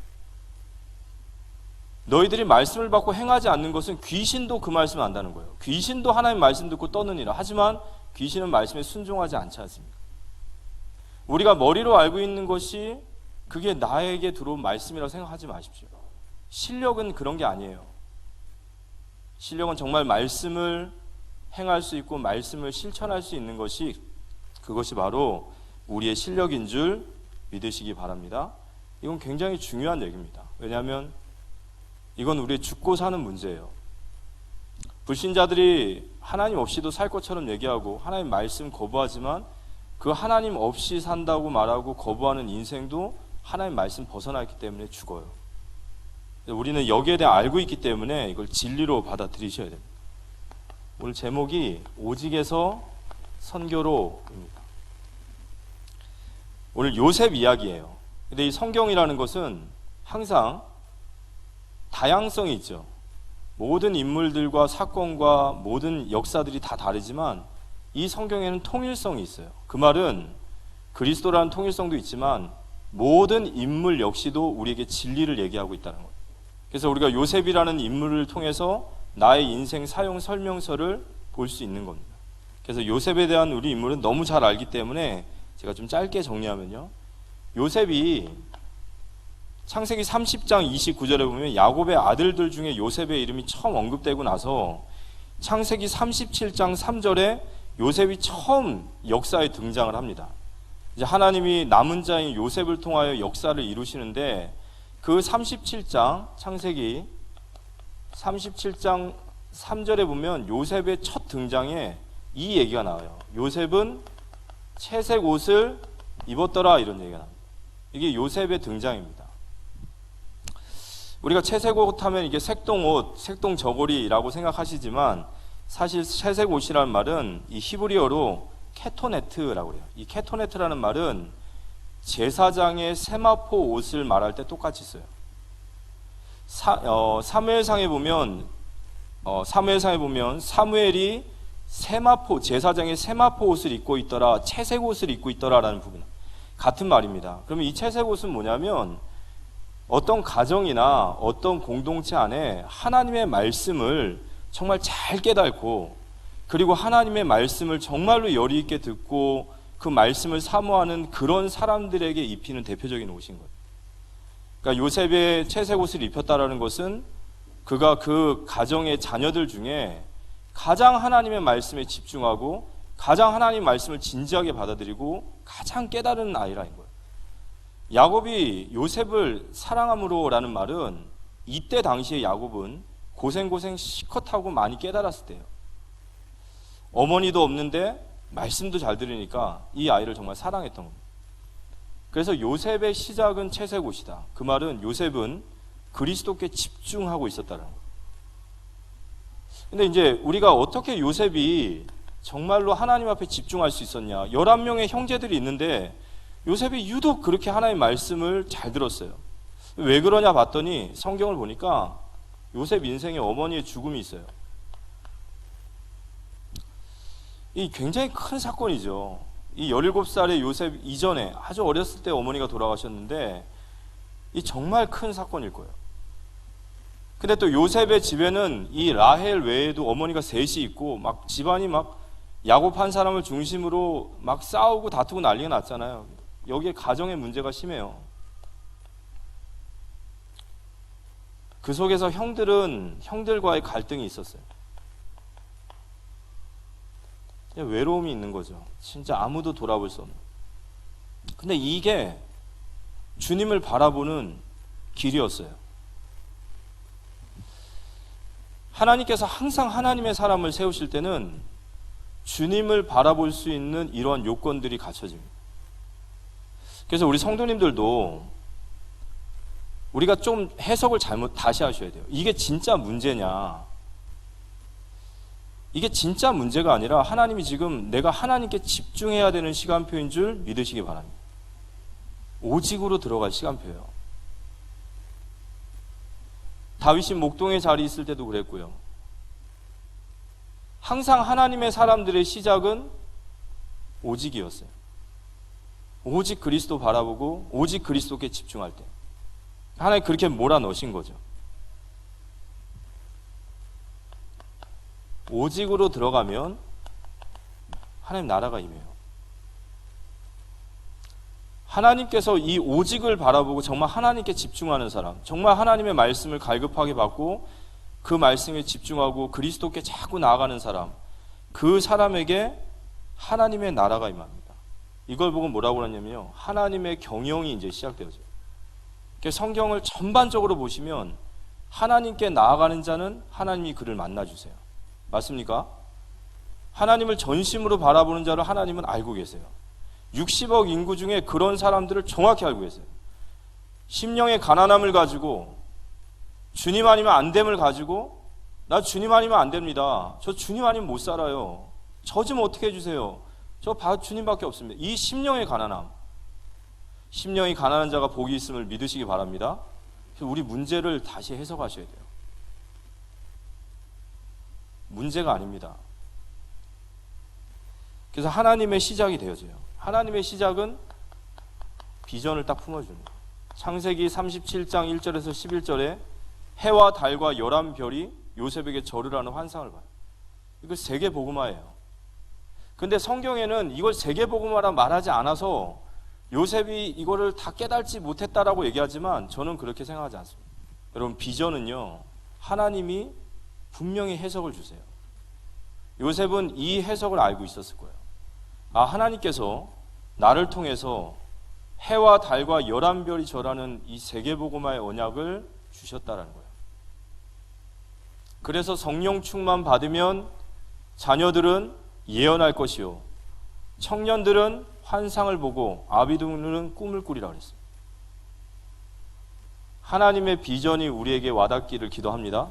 너희들이 말씀을 받고 행하지 않는 것은 귀신도 그 말씀을 안다는 거예요. 귀신도 하나님 말씀 듣고 떠느니라. 하지만 귀신은 말씀에 순종하지 않지 않습니까? 우리가 머리로 알고 있는 것이 그게 나에게 들어온 말씀이라고 생각하지 마십시오. 실력은 그런 게 아니에요. 실력은 정말 말씀을 행할 수 있고 말씀을 실천할 수 있는 것이, 그것이 바로 우리의 실력인 줄 믿으시기 바랍니다. 이건 굉장히 중요한 얘기입니다. 왜냐하면 이건 우리의 죽고 사는 문제예요. 불신자들이 하나님 없이도 살 것처럼 얘기하고 하나님 말씀 거부하지만 그 하나님 없이 산다고 말하고 거부하는 인생도 하나님 말씀 벗어나 있기 때문에 죽어요. 우리는 여기에 대해 알고 있기 때문에 이걸 진리로 받아들이셔야 됩니다. 오늘 제목이 오직에서 선교로입니다. 오늘 요셉 이야기예요. 근데 이 성경이라는 것은 항상 다양성이 있죠. 모든 인물들과 사건과 모든 역사들이 다 다르지만 이 성경에는 통일성이 있어요. 그 말은 그리스도라는 통일성도 있지만 모든 인물 역시도 우리에게 진리를 얘기하고 있다는 거예요. 그래서 우리가 요셉이라는 인물을 통해서 나의 인생 사용 설명서를 볼 수 있는 겁니다. 그래서 요셉에 대한 우리 인물은 너무 잘 알기 때문에 제가 좀 짧게 정리하면요, 요셉이 창세기 30장 29절에 보면 야곱의 아들들 중에 요셉의 이름이 처음 언급되고 나서 창세기 37장 3절에 요셉이 처음 역사에 등장을 합니다. 이제 하나님이 남은 자인 요셉을 통하여 역사를 이루시는데 그 37장 창세기 37장 3절에 보면 요셉의 첫 등장에 이 얘기가 나와요. 요셉은 채색 옷을 입었더라, 이런 얘기가 나옵니다. 이게 요셉의 등장입니다. 우리가 채색 옷 하면 이게 색동옷, 색동 저고리라고 생각하시지만 사실 채색 옷이라는 말은 이 히브리어로 케토네트라고 해요. 이 케토네트라는 말은 제사장의 세마포 옷을 말할 때 똑같이 써요. 사무엘상에 보면 사무엘이 세마포, 제사장의 세마포 옷을 입고 있더라, 채색 옷을 입고 있더라라는 부분 같은 말입니다. 그러면 이 채색 옷은 뭐냐면 어떤 가정이나 어떤 공동체 안에 하나님의 말씀을 정말 잘 깨닫고 그리고 하나님의 말씀을 정말로 열의 있게 듣고 그 말씀을 사모하는 그런 사람들에게 입히는 대표적인 옷인 거예요. 그러니까 요셉의 채색 옷을 입혔다라는 것은 그가 그 가정의 자녀들 중에 가장 하나님의 말씀에 집중하고 가장 하나님의 말씀을 진지하게 받아들이고 가장 깨달은 아이라는 거예요. 야곱이 요셉을 사랑함으로라는 말은 이때 당시에 야곱은 고생 시컷하고 많이 깨달았을 때예요. 어머니도 없는데 말씀도 잘 들으니까 이 아이를 정말 사랑했던 겁니다. 그래서 요셉의 시작은 채색 옷이다. 그 말은 요셉은 그리스도께 집중하고 있었다는 거예요. 근데 이제 우리가 어떻게 요셉이 정말로 하나님 앞에 집중할 수 있었냐? 11명의 형제들이 있는데 요셉이 유독 그렇게 하나님의 말씀을 잘 들었어요. 왜 그러냐 봤더니 성경을 보니까 요셉 인생에 어머니의 죽음이 있어요. 이 굉장히 큰 사건이죠. 이 17살의 요셉 이전에 아주 어렸을 때 어머니가 돌아가셨는데 이 정말 큰 사건일 거예요. 근데 또 요셉의 집에는 이 라헬 외에도 어머니가 셋이 있고 막 집안이 막 야곱 한 사람을 중심으로 막 싸우고 다투고 난리가 났잖아요. 여기에 가정의 문제가 심해요. 그 속에서 형들과의 갈등이 있었어요. 외로움이 있는 거죠. 진짜 아무도 돌아볼 수 없는. 근데 이게 주님을 바라보는 길이었어요. 하나님께서 항상 하나님의 사람을 세우실 때는 주님을 바라볼 수 있는 이러한 요건들이 갖춰집니다. 그래서 우리 성도님들도 우리가 좀 해석을 다시 하셔야 돼요. 이게 진짜 문제냐? 이게 진짜 문제가 아니라 하나님이 지금 내가 하나님께 집중해야 되는 시간표인 줄 믿으시기 바랍니다. 오직으로 들어갈 시간표예요. 다윗이 목동의 자리에 있을 때도 그랬고요. 항상 하나님의 사람들의 시작은 오직이었어요. 오직 그리스도 바라보고 오직 그리스도께 집중할 때 하나님 그렇게 몰아넣으신 거죠. 오직으로 들어가면 하나님 나라가 임해요. 하나님께서 이 오직을 바라보고 정말 하나님께 집중하는 사람, 정말 하나님의 말씀을 갈급하게 받고 그 말씀에 집중하고 그리스도께 자꾸 나아가는 사람, 그 사람에게 하나님의 나라가 임합니다. 이걸 보고 뭐라고 하냐면요, 하나님의 경영이 이제 시작되어져요. 성경을 전반적으로 보시면 하나님께 나아가는 자는 하나님이 그를 만나주세요. 맞습니까? 하나님을 전심으로 바라보는 자를 하나님은 알고 계세요. 60억 인구 중에 그런 사람들을 정확히 알고 계세요. 심령의 가난함을 가지고 주님 아니면 안 됨을 가지고 나 주님 아니면 안 됩니다. 저 주님 아니면 못 살아요. 저 좀 어떻게 해주세요. 저 주님밖에 없습니다. 이 심령의 가난함, 심령이 가난한 자가 복이 있음을 믿으시기 바랍니다. 우리 문제를 다시 해석하셔야 돼요. 문제가 아닙니다. 그래서 하나님의 시작이 되어져요. 하나님의 시작은 비전을 딱 품어줍니다. 창세기 37장 1절에서 11절에 해와 달과 11별이 요셉에게 절을 하는 환상을 봐요. 이거 세계복음화예요. 근데 성경에는 이걸 세계복음화라 말하지 않아서 요셉이 이거를 다 깨닫지 못했다라고 얘기하지만 저는 그렇게 생각하지 않습니다. 여러분, 비전은요, 하나님이 분명히 해석을 주세요. 요셉은 이 해석을 알고 있었을 거예요. 아, 하나님께서 나를 통해서 해와 달과 11별이 절하는 이 세계복음화의 언약을 주셨다라는 거예요. 그래서 성령 충만 받으면 자녀들은 예언할 것이요, 청년들은 환상을 보고 아비들은 꿈을 꾸리라 그랬어요. 하나님의 비전이 우리에게 와닿기를 기도합니다.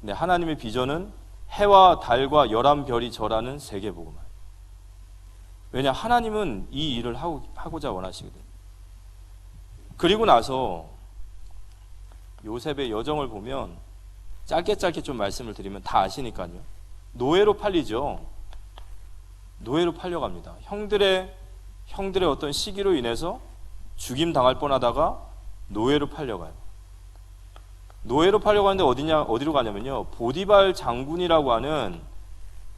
근데 하나님의 비전은 해와 달과 11별이 절하는 세계복음화. 왜냐, 하나님은 이 일을 하고자 원하시거든요. 그리고 나서 요셉의 여정을 보면 짧게 좀 말씀을 드리면 다 아시니까요. 노예로 팔리죠. 노예로 팔려갑니다. 형들의 어떤 시기로 인해서 죽임 당할 뻔하다가 노예로 팔려가요. 노예로 팔려가는데 어디로 가냐면요, 보디발 장군이라고 하는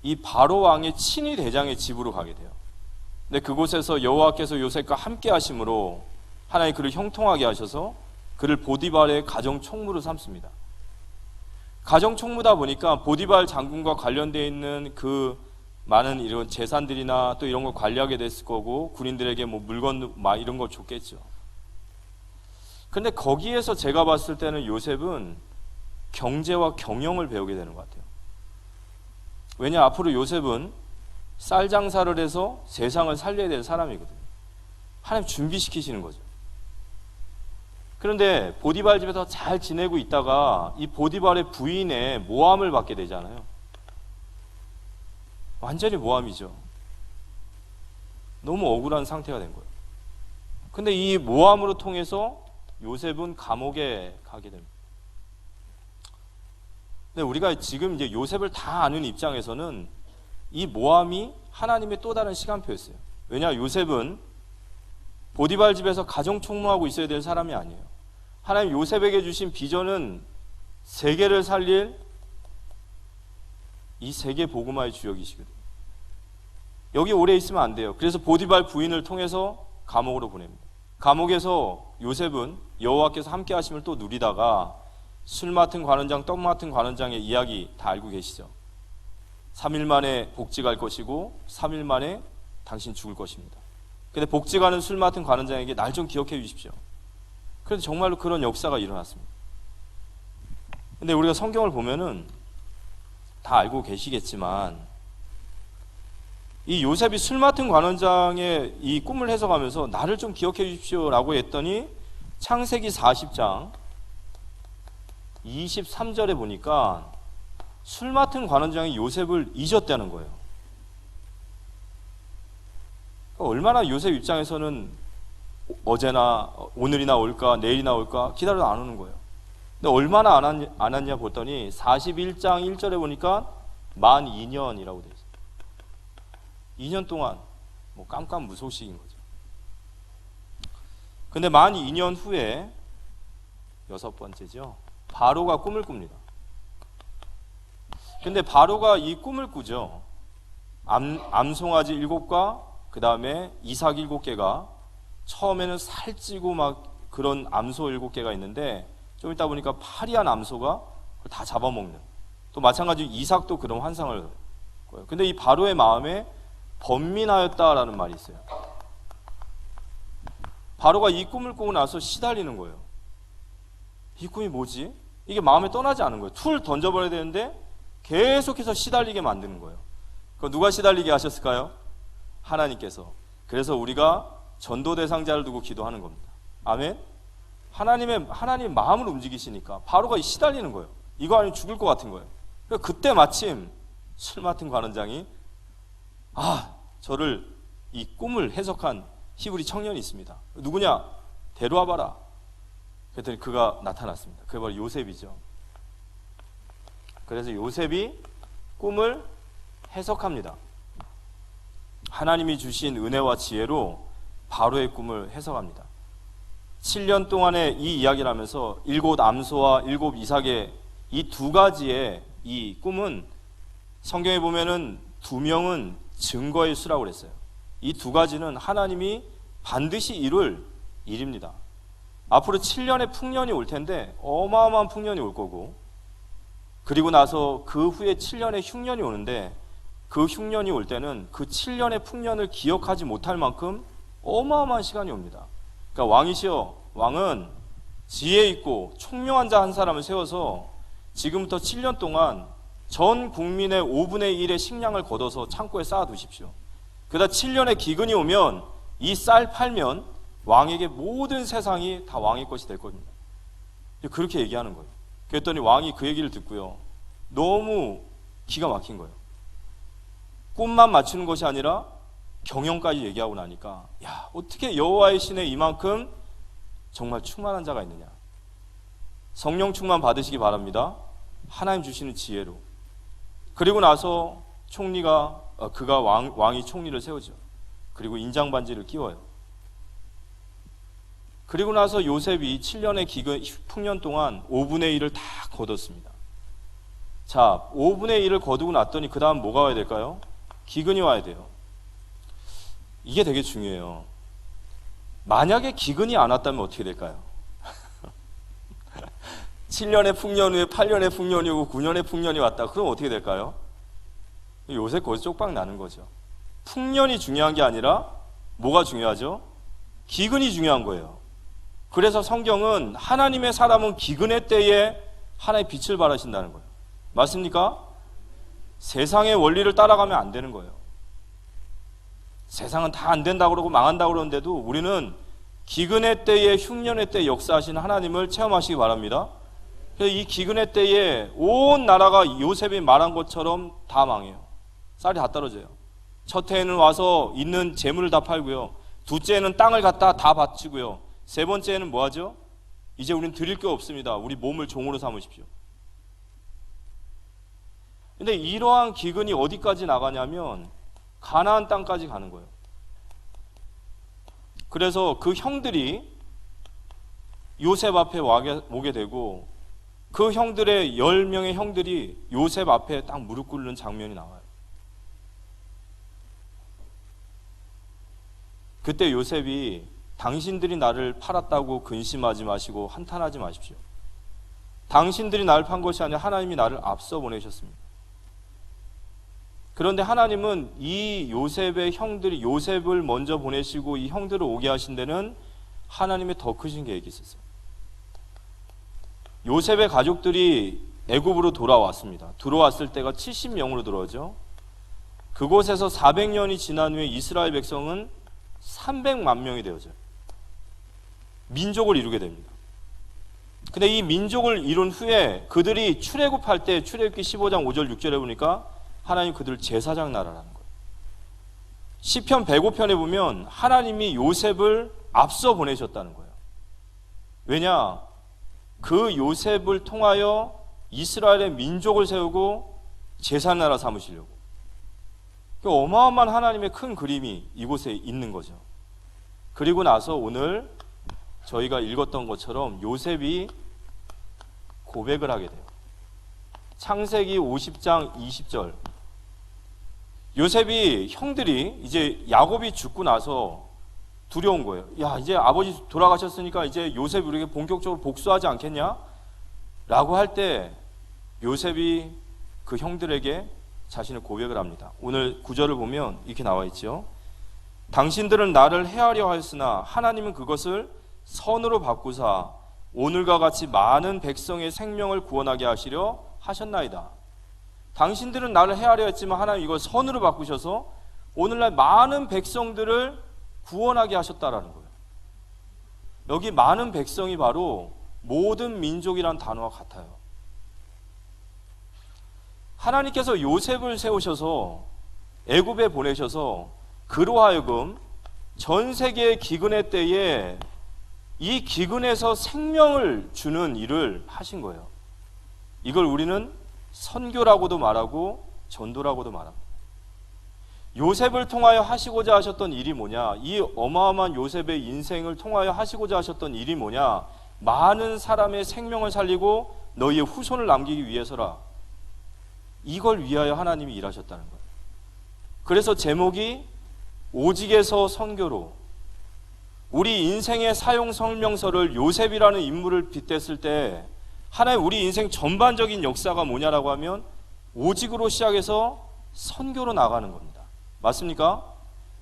이 바로 왕의 친위 대장의 집으로 가게 돼요. 근데 그곳에서 여호와께서 요셉과 함께 하심으로 하나님 그를 형통하게 하셔서 그를 보디발의 가정 총무로 삼습니다. 가정 총무다 보니까 보디발 장군과 관련되어 있는 그 많은 이런 재산들이나 또 이런 걸 관리하게 됐을 거고, 군인들에게 뭐 물건 이런 거 줬겠죠. 근데 거기에서 제가 봤을 때는 요셉은 경제와 경영을 배우게 되는 것 같아요. 왜냐, 앞으로 요셉은 쌀 장사를 해서 세상을 살려야 될 사람이거든요. 하나님 준비시키시는 거죠. 그런데 보디발 집에서 잘 지내고 있다가 이 보디발의 부인의 모함을 받게 되잖아요. 완전히 모함이죠. 너무 억울한 상태가 된 거예요. 근데 이 모함으로 통해서 요셉은 감옥에 가게 됩니다. 근데 우리가 지금 이제 요셉을 다 아는 입장에서는 이 모함이 하나님의 또 다른 시간표였어요. 왜냐, 요셉은 보디발 집에서 가정 총무하고 있어야 될 사람이 아니에요. 하나님 요셉에게 주신 비전은 세계를 살릴 이 세계 복음화의 주역이시거든요. 여기 오래 있으면 안 돼요. 그래서 보디발 부인을 통해서 감옥으로 보냅니다. 감옥에서 요셉은 여호와께서 함께 하심을 또 누리다가 술 맡은 관원장, 떡 맡은 관원장의 이야기 다 알고 계시죠? 3일 만에 복직할 것이고 3일 만에 당신 죽을 것입니다. 근데 복직하는 술 맡은 관원장에게 날 좀 기억해 주십시오. 그래서 정말로 그런 역사가 일어났습니다. 근데 우리가 성경을 보면은 다 알고 계시겠지만 이 요셉이 술 맡은 관원장의 이 꿈을 해석하면서 나를 좀 기억해 주십시오 라고 했더니 창세기 40장 23절에 보니까 술 맡은 관원장이 요셉을 잊었다는 거예요. 얼마나 요셉 입장에서는 어제나 오늘이나 올까 내일이나 올까 기다려도 안 오는 거예요. 근데 얼마나 안 왔냐 보더니 41장 1절에 보니까 만 2년이라고 되어 있어요. 2년 동안 뭐 깜깜무소식인 거죠. 근데 만 2년 후에 여섯 번째죠. 바로가 꿈을 꿉니다. 근데 바로가 이 꿈을 꾸죠. 암송아지 7과 그 다음에 이삭 7개가 처음에는 살찌고 막 그런 암소 7개가 있는데 좀 있다 보니까 파리한 암소가 그걸 다 잡아먹는, 또 마찬가지로 이삭도 그런 환상을 꿔요. 근데 이 바로의 마음에 번민하였다라는 말이 있어요. 바로가 이 꿈을 꾸고 나서 시달리는 거예요. 이 꿈이 뭐지? 이게 마음에 떠나지 않은 거예요. 툴 던져버려야 되는데 계속해서 시달리게 만드는 거예요. 그럼 누가 시달리게 하셨을까요? 하나님께서. 그래서 우리가 전도 대상자를 두고 기도하는 겁니다. 아멘? 하나님 마음을 움직이시니까 바로가 시달리는 거예요. 이거 아니면 죽을 것 같은 거예요. 그때 마침 술 맡은 관원장이 저를 이 꿈을 해석한 히브리 청년이 있습니다. 누구냐? 데려와봐라. 그랬더니 그가 나타났습니다. 그게 바로 요셉이죠. 그래서 요셉이 꿈을 해석합니다. 하나님이 주신 은혜와 지혜로 바로의 꿈을 해석합니다. 7년 동안의 이 이야기를 하면서 7 암소와 7 이삭의 이 두 가지의 이 꿈은 성경에 보면은 2명은 증거의 수라고 그랬어요. 이 두 가지는 하나님이 반드시 이룰 일입니다. 앞으로 7년의 풍년이 올 텐데 어마어마한 풍년이 올 거고, 그리고 나서 그 후에 7년의 흉년이 오는데 그 흉년이 올 때는 그 7년의 풍년을 기억하지 못할 만큼 어마어마한 시간이 옵니다. 그러니까 왕이시여, 왕은 지혜 있고 총명한 자 한 사람을 세워서 지금부터 7년 동안 전 국민의 5분의 1의 식량을 걷어서 창고에 쌓아두십시오. 그러다 7년의 기근이 오면 이 쌀 팔면 왕에게 모든 세상이 다 왕의 것이 될 겁니다. 그렇게 얘기하는 거예요. 그랬더니 왕이 그 얘기를 듣고요, 너무 기가 막힌 거예요. 꿈만 맞추는 것이 아니라 경영까지 얘기하고 나니까, 야, 어떻게 여호와의 신에 이만큼 정말 충만한 자가 있느냐. 성령 충만 받으시기 바랍니다. 하나님 주시는 지혜로. 그리고 나서 그가 왕이 총리를 세우죠. 그리고 인장 반지를 끼워요. 그리고 나서 요셉이 7년의 기근 풍년 동안 5분의 1을 다 거뒀습니다. 자, 5분의 1을 거두고 났더니 그 다음 뭐가 와야 될까요? 기근이 와야 돼요. 이게 되게 중요해요. 만약에 기근이 안 왔다면 어떻게 될까요? 7년의 풍년 후에 8년의 풍년이 오고 9년의 풍년이 왔다. 그럼 어떻게 될까요? 요새 거기서 쪽박 나는 거죠. 풍년이 중요한 게 아니라 뭐가 중요하죠? 기근이 중요한 거예요. 그래서 성경은 하나님의 사람은 기근의 때에 하나의 빛을 발하신다는 거예요. 맞습니까? 세상의 원리를 따라가면 안 되는 거예요. 세상은 다 안 된다고 그러고 망한다고 그러는데도 우리는 기근의 때에 흉년의 때 역사하신 하나님을 체험하시기 바랍니다. 그래서 이 기근의 때에 온 나라가 요셉이 말한 것처럼 다 망해요. 쌀이 다 떨어져요. 첫 해에는 와서 있는 재물을 다 팔고요. 둘째에는 땅을 갖다 다 바치고요. 세 번째에는 뭐 하죠? 이제 우린 드릴 게 없습니다. 우리 몸을 종으로 삼으십시오. 근데 이러한 기근이 어디까지 나가냐면 가나안 땅까지 가는 거예요. 그래서 그 형들이 요셉 앞에 오게 되고 그 형들의 10명의 형들이 요셉 앞에 딱 무릎 꿇는 장면이 나와요. 그때 요셉이 당신들이 나를 팔았다고 근심하지 마시고 한탄하지 마십시오. 당신들이 나를 판 것이 아니라 하나님이 나를 앞서 보내셨습니다. 그런데 하나님은 이 요셉의 형들이 요셉을 먼저 보내시고 이 형들을 오게 하신 데는 하나님의 더 크신 계획이 있었어요. 요셉의 가족들이 애굽으로 돌아왔습니다. 들어왔을 때가 70명으로 들어오죠. 그곳에서 400년이 지난 후에 이스라엘 백성은 300만 명이 되어져요. 민족을 이루게 됩니다. 근데 이 민족을 이룬 후에 그들이 출애굽할 때 출애굽기 15장 5절 6절에 보니까 하나님 그들을 제사장 나라라는 거예요. 시편 105편에 보면 하나님이 요셉을 앞서 보내셨다는 거예요. 왜냐? 그 요셉을 통하여 이스라엘의 민족을 세우고 제사장 나라 삼으시려고. 그 어마어마한 하나님의 큰 그림이 이곳에 있는 거죠. 그리고 나서 오늘 저희가 읽었던 것처럼 요셉이 고백을 하게 돼요. 창세기 50장 20절. 요셉이 형들이 이제 야곱이 죽고 나서 두려운 거예요. 야, 이제 아버지 돌아가셨으니까 이제 요셉이 우리에게 본격적으로 복수하지 않겠냐? 라고 할 때 요셉이 그 형들에게 자신의 고백을 합니다. 오늘 9절을 보면 이렇게 나와 있죠. 당신들은 나를 해하려 하였으나 하나님은 그것을 선으로 바꾸사 오늘과 같이 많은 백성의 생명을 구원하게 하시려 하셨나이다. 당신들은 나를 해하려 했지만 하나님 이걸 선으로 바꾸셔서 오늘날 많은 백성들을 구원하게 하셨다라는 거예요. 여기 많은 백성이 바로 모든 민족이란 단어와 같아요. 하나님께서 요셉을 세우셔서 애굽에 보내셔서 그로 하여금 전 세계의 기근의 때에 이 기근에서 생명을 주는 일을 하신 거예요. 이걸 우리는 선교라고도 말하고 전도라고도 말합니다. 요셉을 통하여 하시고자 하셨던 일이 뭐냐? 이 어마어마한 요셉의 인생을 통하여 하시고자 하셨던 일이 뭐냐? 많은 사람의 생명을 살리고 너희의 후손을 남기기 위해서라. 이걸 위하여 하나님이 일하셨다는 거예요. 그래서 제목이 오직에서 선교로, 우리 인생의 사용 설명서를 요셉이라는 인물을 빗댔을 때 하나의 우리 인생 전반적인 역사가 뭐냐라고 하면 오직으로 시작해서 선교로 나가는 겁니다. 맞습니까?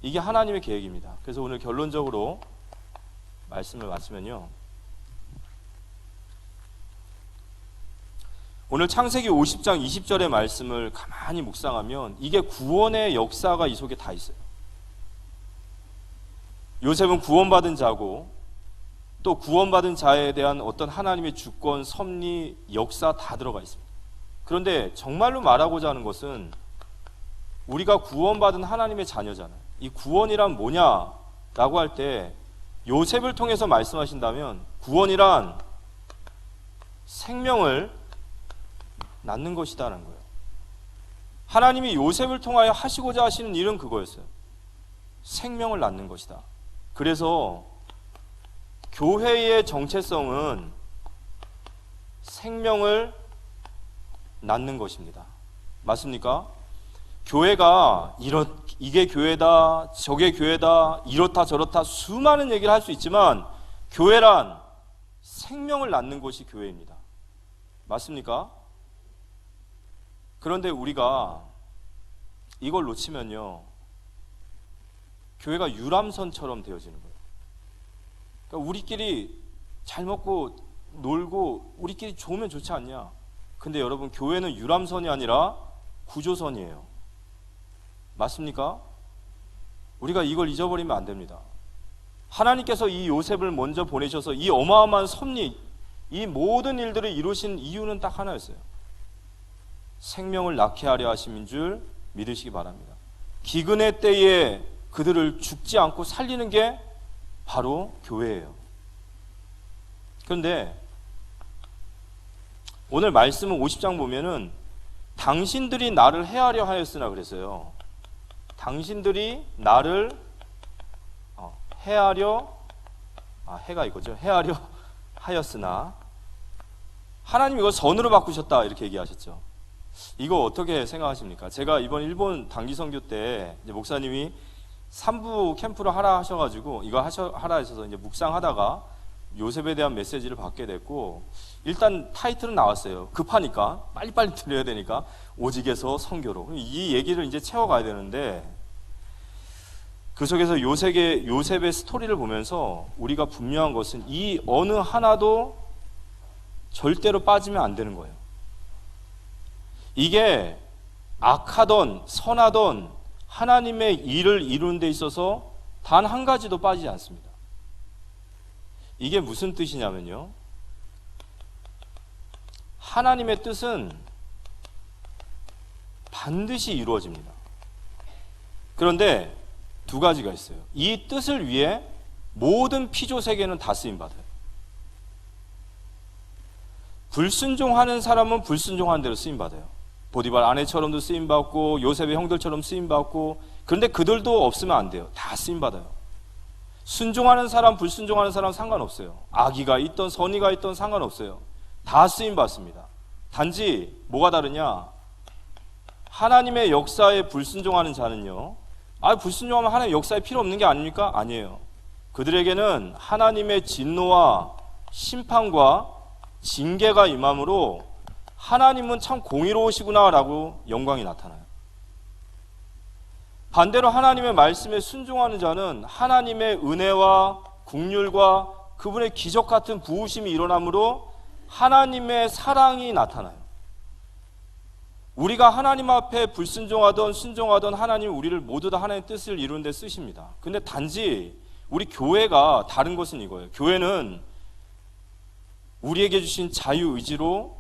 이게 하나님의 계획입니다. 그래서 오늘 결론적으로 말씀을 마치면요, 오늘 창세기 50장 20절의 말씀을 가만히 묵상하면 이게 구원의 역사가 이 속에 다 있어요. 요셉은 구원받은 자고 또 구원받은 자에 대한 어떤 하나님의 주권, 섭리, 역사 다 들어가 있습니다. 그런데 정말로 말하고자 하는 것은 우리가 구원받은 하나님의 자녀잖아요. 이 구원이란 뭐냐라고 할 때 요셉을 통해서 말씀하신다면 구원이란 생명을 낳는 것이다라는 거예요. 하나님이 요셉을 통하여 하시고자 하시는 일은 그거였어요. 생명을 낳는 것이다. 그래서 교회의 정체성은 생명을 낳는 것입니다. 맞습니까? 교회가 이게 교회다, 저게 교회다, 이렇다 저렇다 수많은 얘기를 할 수 있지만 교회란 생명을 낳는 것이 교회입니다. 맞습니까? 그런데 우리가 이걸 놓치면요, 교회가 유람선처럼 되어지는 거예요. 그러니까 우리끼리 잘 먹고 놀고 우리끼리 좋으면 좋지 않냐? 근데 여러분, 교회는 유람선이 아니라 구조선이에요. 맞습니까? 우리가 이걸 잊어버리면 안 됩니다. 하나님께서 이 요셉을 먼저 보내셔서 이 어마어마한 섭리, 이 모든 일들을 이루신 이유는 딱 하나였어요. 생명을 낳게 하려 하심인 줄 믿으시기 바랍니다. 기근의 때에 그들을 죽지 않고 살리는 게 바로 교회예요. 그런데 오늘 말씀은 50장 보면은 당신들이 나를 해하려 하였으나 그랬어요. 당신들이 나를 해하려 해가 이거죠. 해하려 하였으나 하나님 이거 선으로 바꾸셨다 이렇게 얘기하셨죠. 이거 어떻게 생각하십니까? 제가 이번 일본 단기 선교 때 이제 목사님이 3부 캠프를 하라 하셔가지고 이거 하라 하셔서 이제 묵상하다가 요셉에 대한 메시지를 받게 됐고 일단 타이틀은 나왔어요. 급하니까 빨리빨리 드려야 되니까 오직에서 선교로 이 얘기를 이제 채워가야 되는데 그 속에서 요셉의 스토리를 보면서 우리가 분명한 것은 이 어느 하나도 절대로 빠지면 안 되는 거예요. 이게 악하던 선하던 하나님의 일을 이루는 데 있어서 단 한 가지도 빠지지 않습니다. 이게 무슨 뜻이냐면요. 하나님의 뜻은 반드시 이루어집니다. 그런데 두 가지가 있어요. 이 뜻을 위해 모든 피조 세계는 다 쓰임받아요. 불순종하는 사람은 불순종하는 대로 쓰임받아요. 보디발 아내처럼도 쓰임받고 요셉의 형들처럼 쓰임받고 그런데 그들도 없으면 안 돼요. 다 쓰임받아요. 순종하는 사람 불순종하는 사람 상관없어요. 악의가 있던 선의가 있던 상관없어요. 다 쓰임받습니다. 단지 뭐가 다르냐? 하나님의 역사에 불순종하는 자는요, 불순종하면 하나님의 역사에 필요 없는 게 아닙니까? 아니에요. 그들에게는 하나님의 진노와 심판과 징계가 임함으로 하나님은 참 공의로우시구나 라고 영광이 나타나요. 반대로 하나님의 말씀에 순종하는 자는 하나님의 은혜와 긍휼과 그분의 기적 같은 부으심이 일어나므로 하나님의 사랑이 나타나요. 우리가 하나님 앞에 불순종하던 순종하던 하나님이 우리를 모두 다 하나님의 뜻을 이루는 데 쓰십니다. 근데 단지 우리 교회가 다른 것은 이거예요. 교회는 우리에게 주신 자유의지로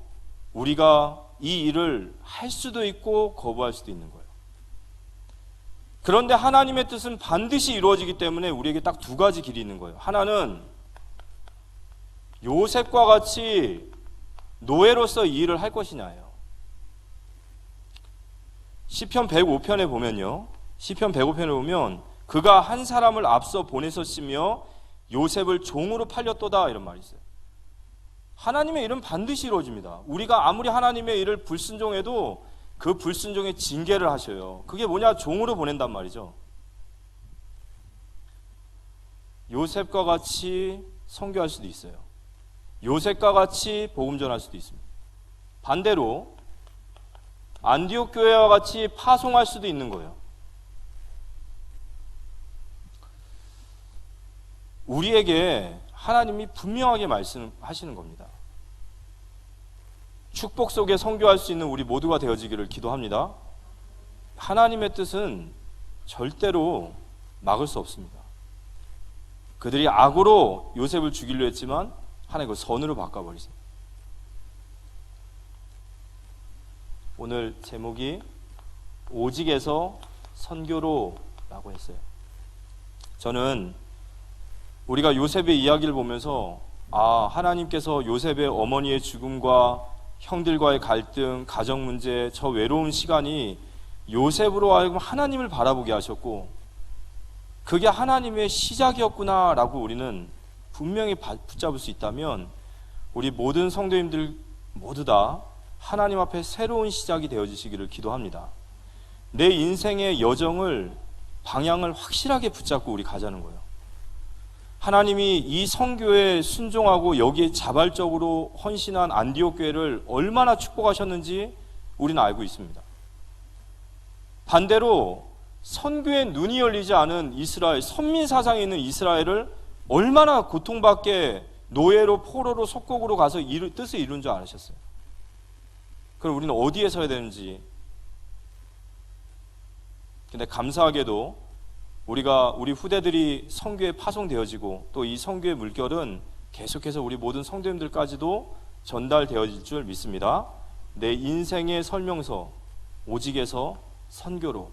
우리가 이 일을 할 수도 있고 거부할 수도 있는 거예요. 그런데 하나님의 뜻은 반드시 이루어지기 때문에 우리에게 딱 두 가지 길이 있는 거예요. 하나는 요셉과 같이 노예로서 이 일을 할 것이냐예요. 시편 105편에 보면요. 시편 105편에 보면 그가 한 사람을 앞서 보내셨으며 요셉을 종으로 팔렸도다 이런 말이 있어요. 하나님의 일은 반드시 이루어집니다. 우리가 아무리 하나님의 일을 불순종해도 그 불순종의 징계를 하셔요. 그게 뭐냐? 종으로 보낸단 말이죠. 요셉과 같이 선교할 수도 있어요. 요셉과 같이 복음 전할 수도 있습니다. 반대로 안디옥 교회와 같이 파송할 수도 있는 거예요. 우리에게 하나님이 분명하게 말씀하시는 겁니다. 축복 속에 선교할 수 있는 우리 모두가 되어지기를 기도합니다. 하나님의 뜻은 절대로 막을 수 없습니다. 그들이 악으로 요셉을 죽이려 했지만 하나님 그 선으로 바꿔버리세요. 오늘 제목이 오직에서 선교로 라고 했어요. 저는 우리가 요셉의 이야기를 보면서 하나님께서 요셉의 어머니의 죽음과 형들과의 갈등, 가정 문제, 저 외로운 시간이 요셉으로 하여금 하나님을 바라보게 하셨고 그게 하나님의 시작이었구나 라고 우리는 분명히 붙잡을 수 있다면 우리 모든 성도님들 모두 다 하나님 앞에 새로운 시작이 되어지시기를 기도합니다. 내 인생의 여정을 방향을 확실하게 붙잡고 우리 가자는 거예요. 하나님이 이 선교에 순종하고 여기에 자발적으로 헌신한 안디옥 교회를 얼마나 축복하셨는지 우리는 알고 있습니다. 반대로 선교에 눈이 열리지 않은 이스라엘, 선민 사상에 있는 이스라엘을 얼마나 고통받게 노예로 포로로 속국으로 가서 뜻을 이룬 줄 아셨어요. 그럼 우리는 어디에 서야 되는지. 근데 감사하게도 우리 후대들이 선교에 파송되어지고 또 이 선교의 물결은 계속해서 우리 모든 성도님들까지도 전달되어질 줄 믿습니다. 내 인생의 설명서, 오직에서 선교로,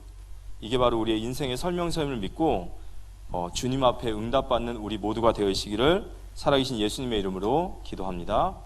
이게 바로 우리의 인생의 설명서임을 믿고 주님 앞에 응답받는 우리 모두가 되시기를 살아계신 예수님의 이름으로 기도합니다.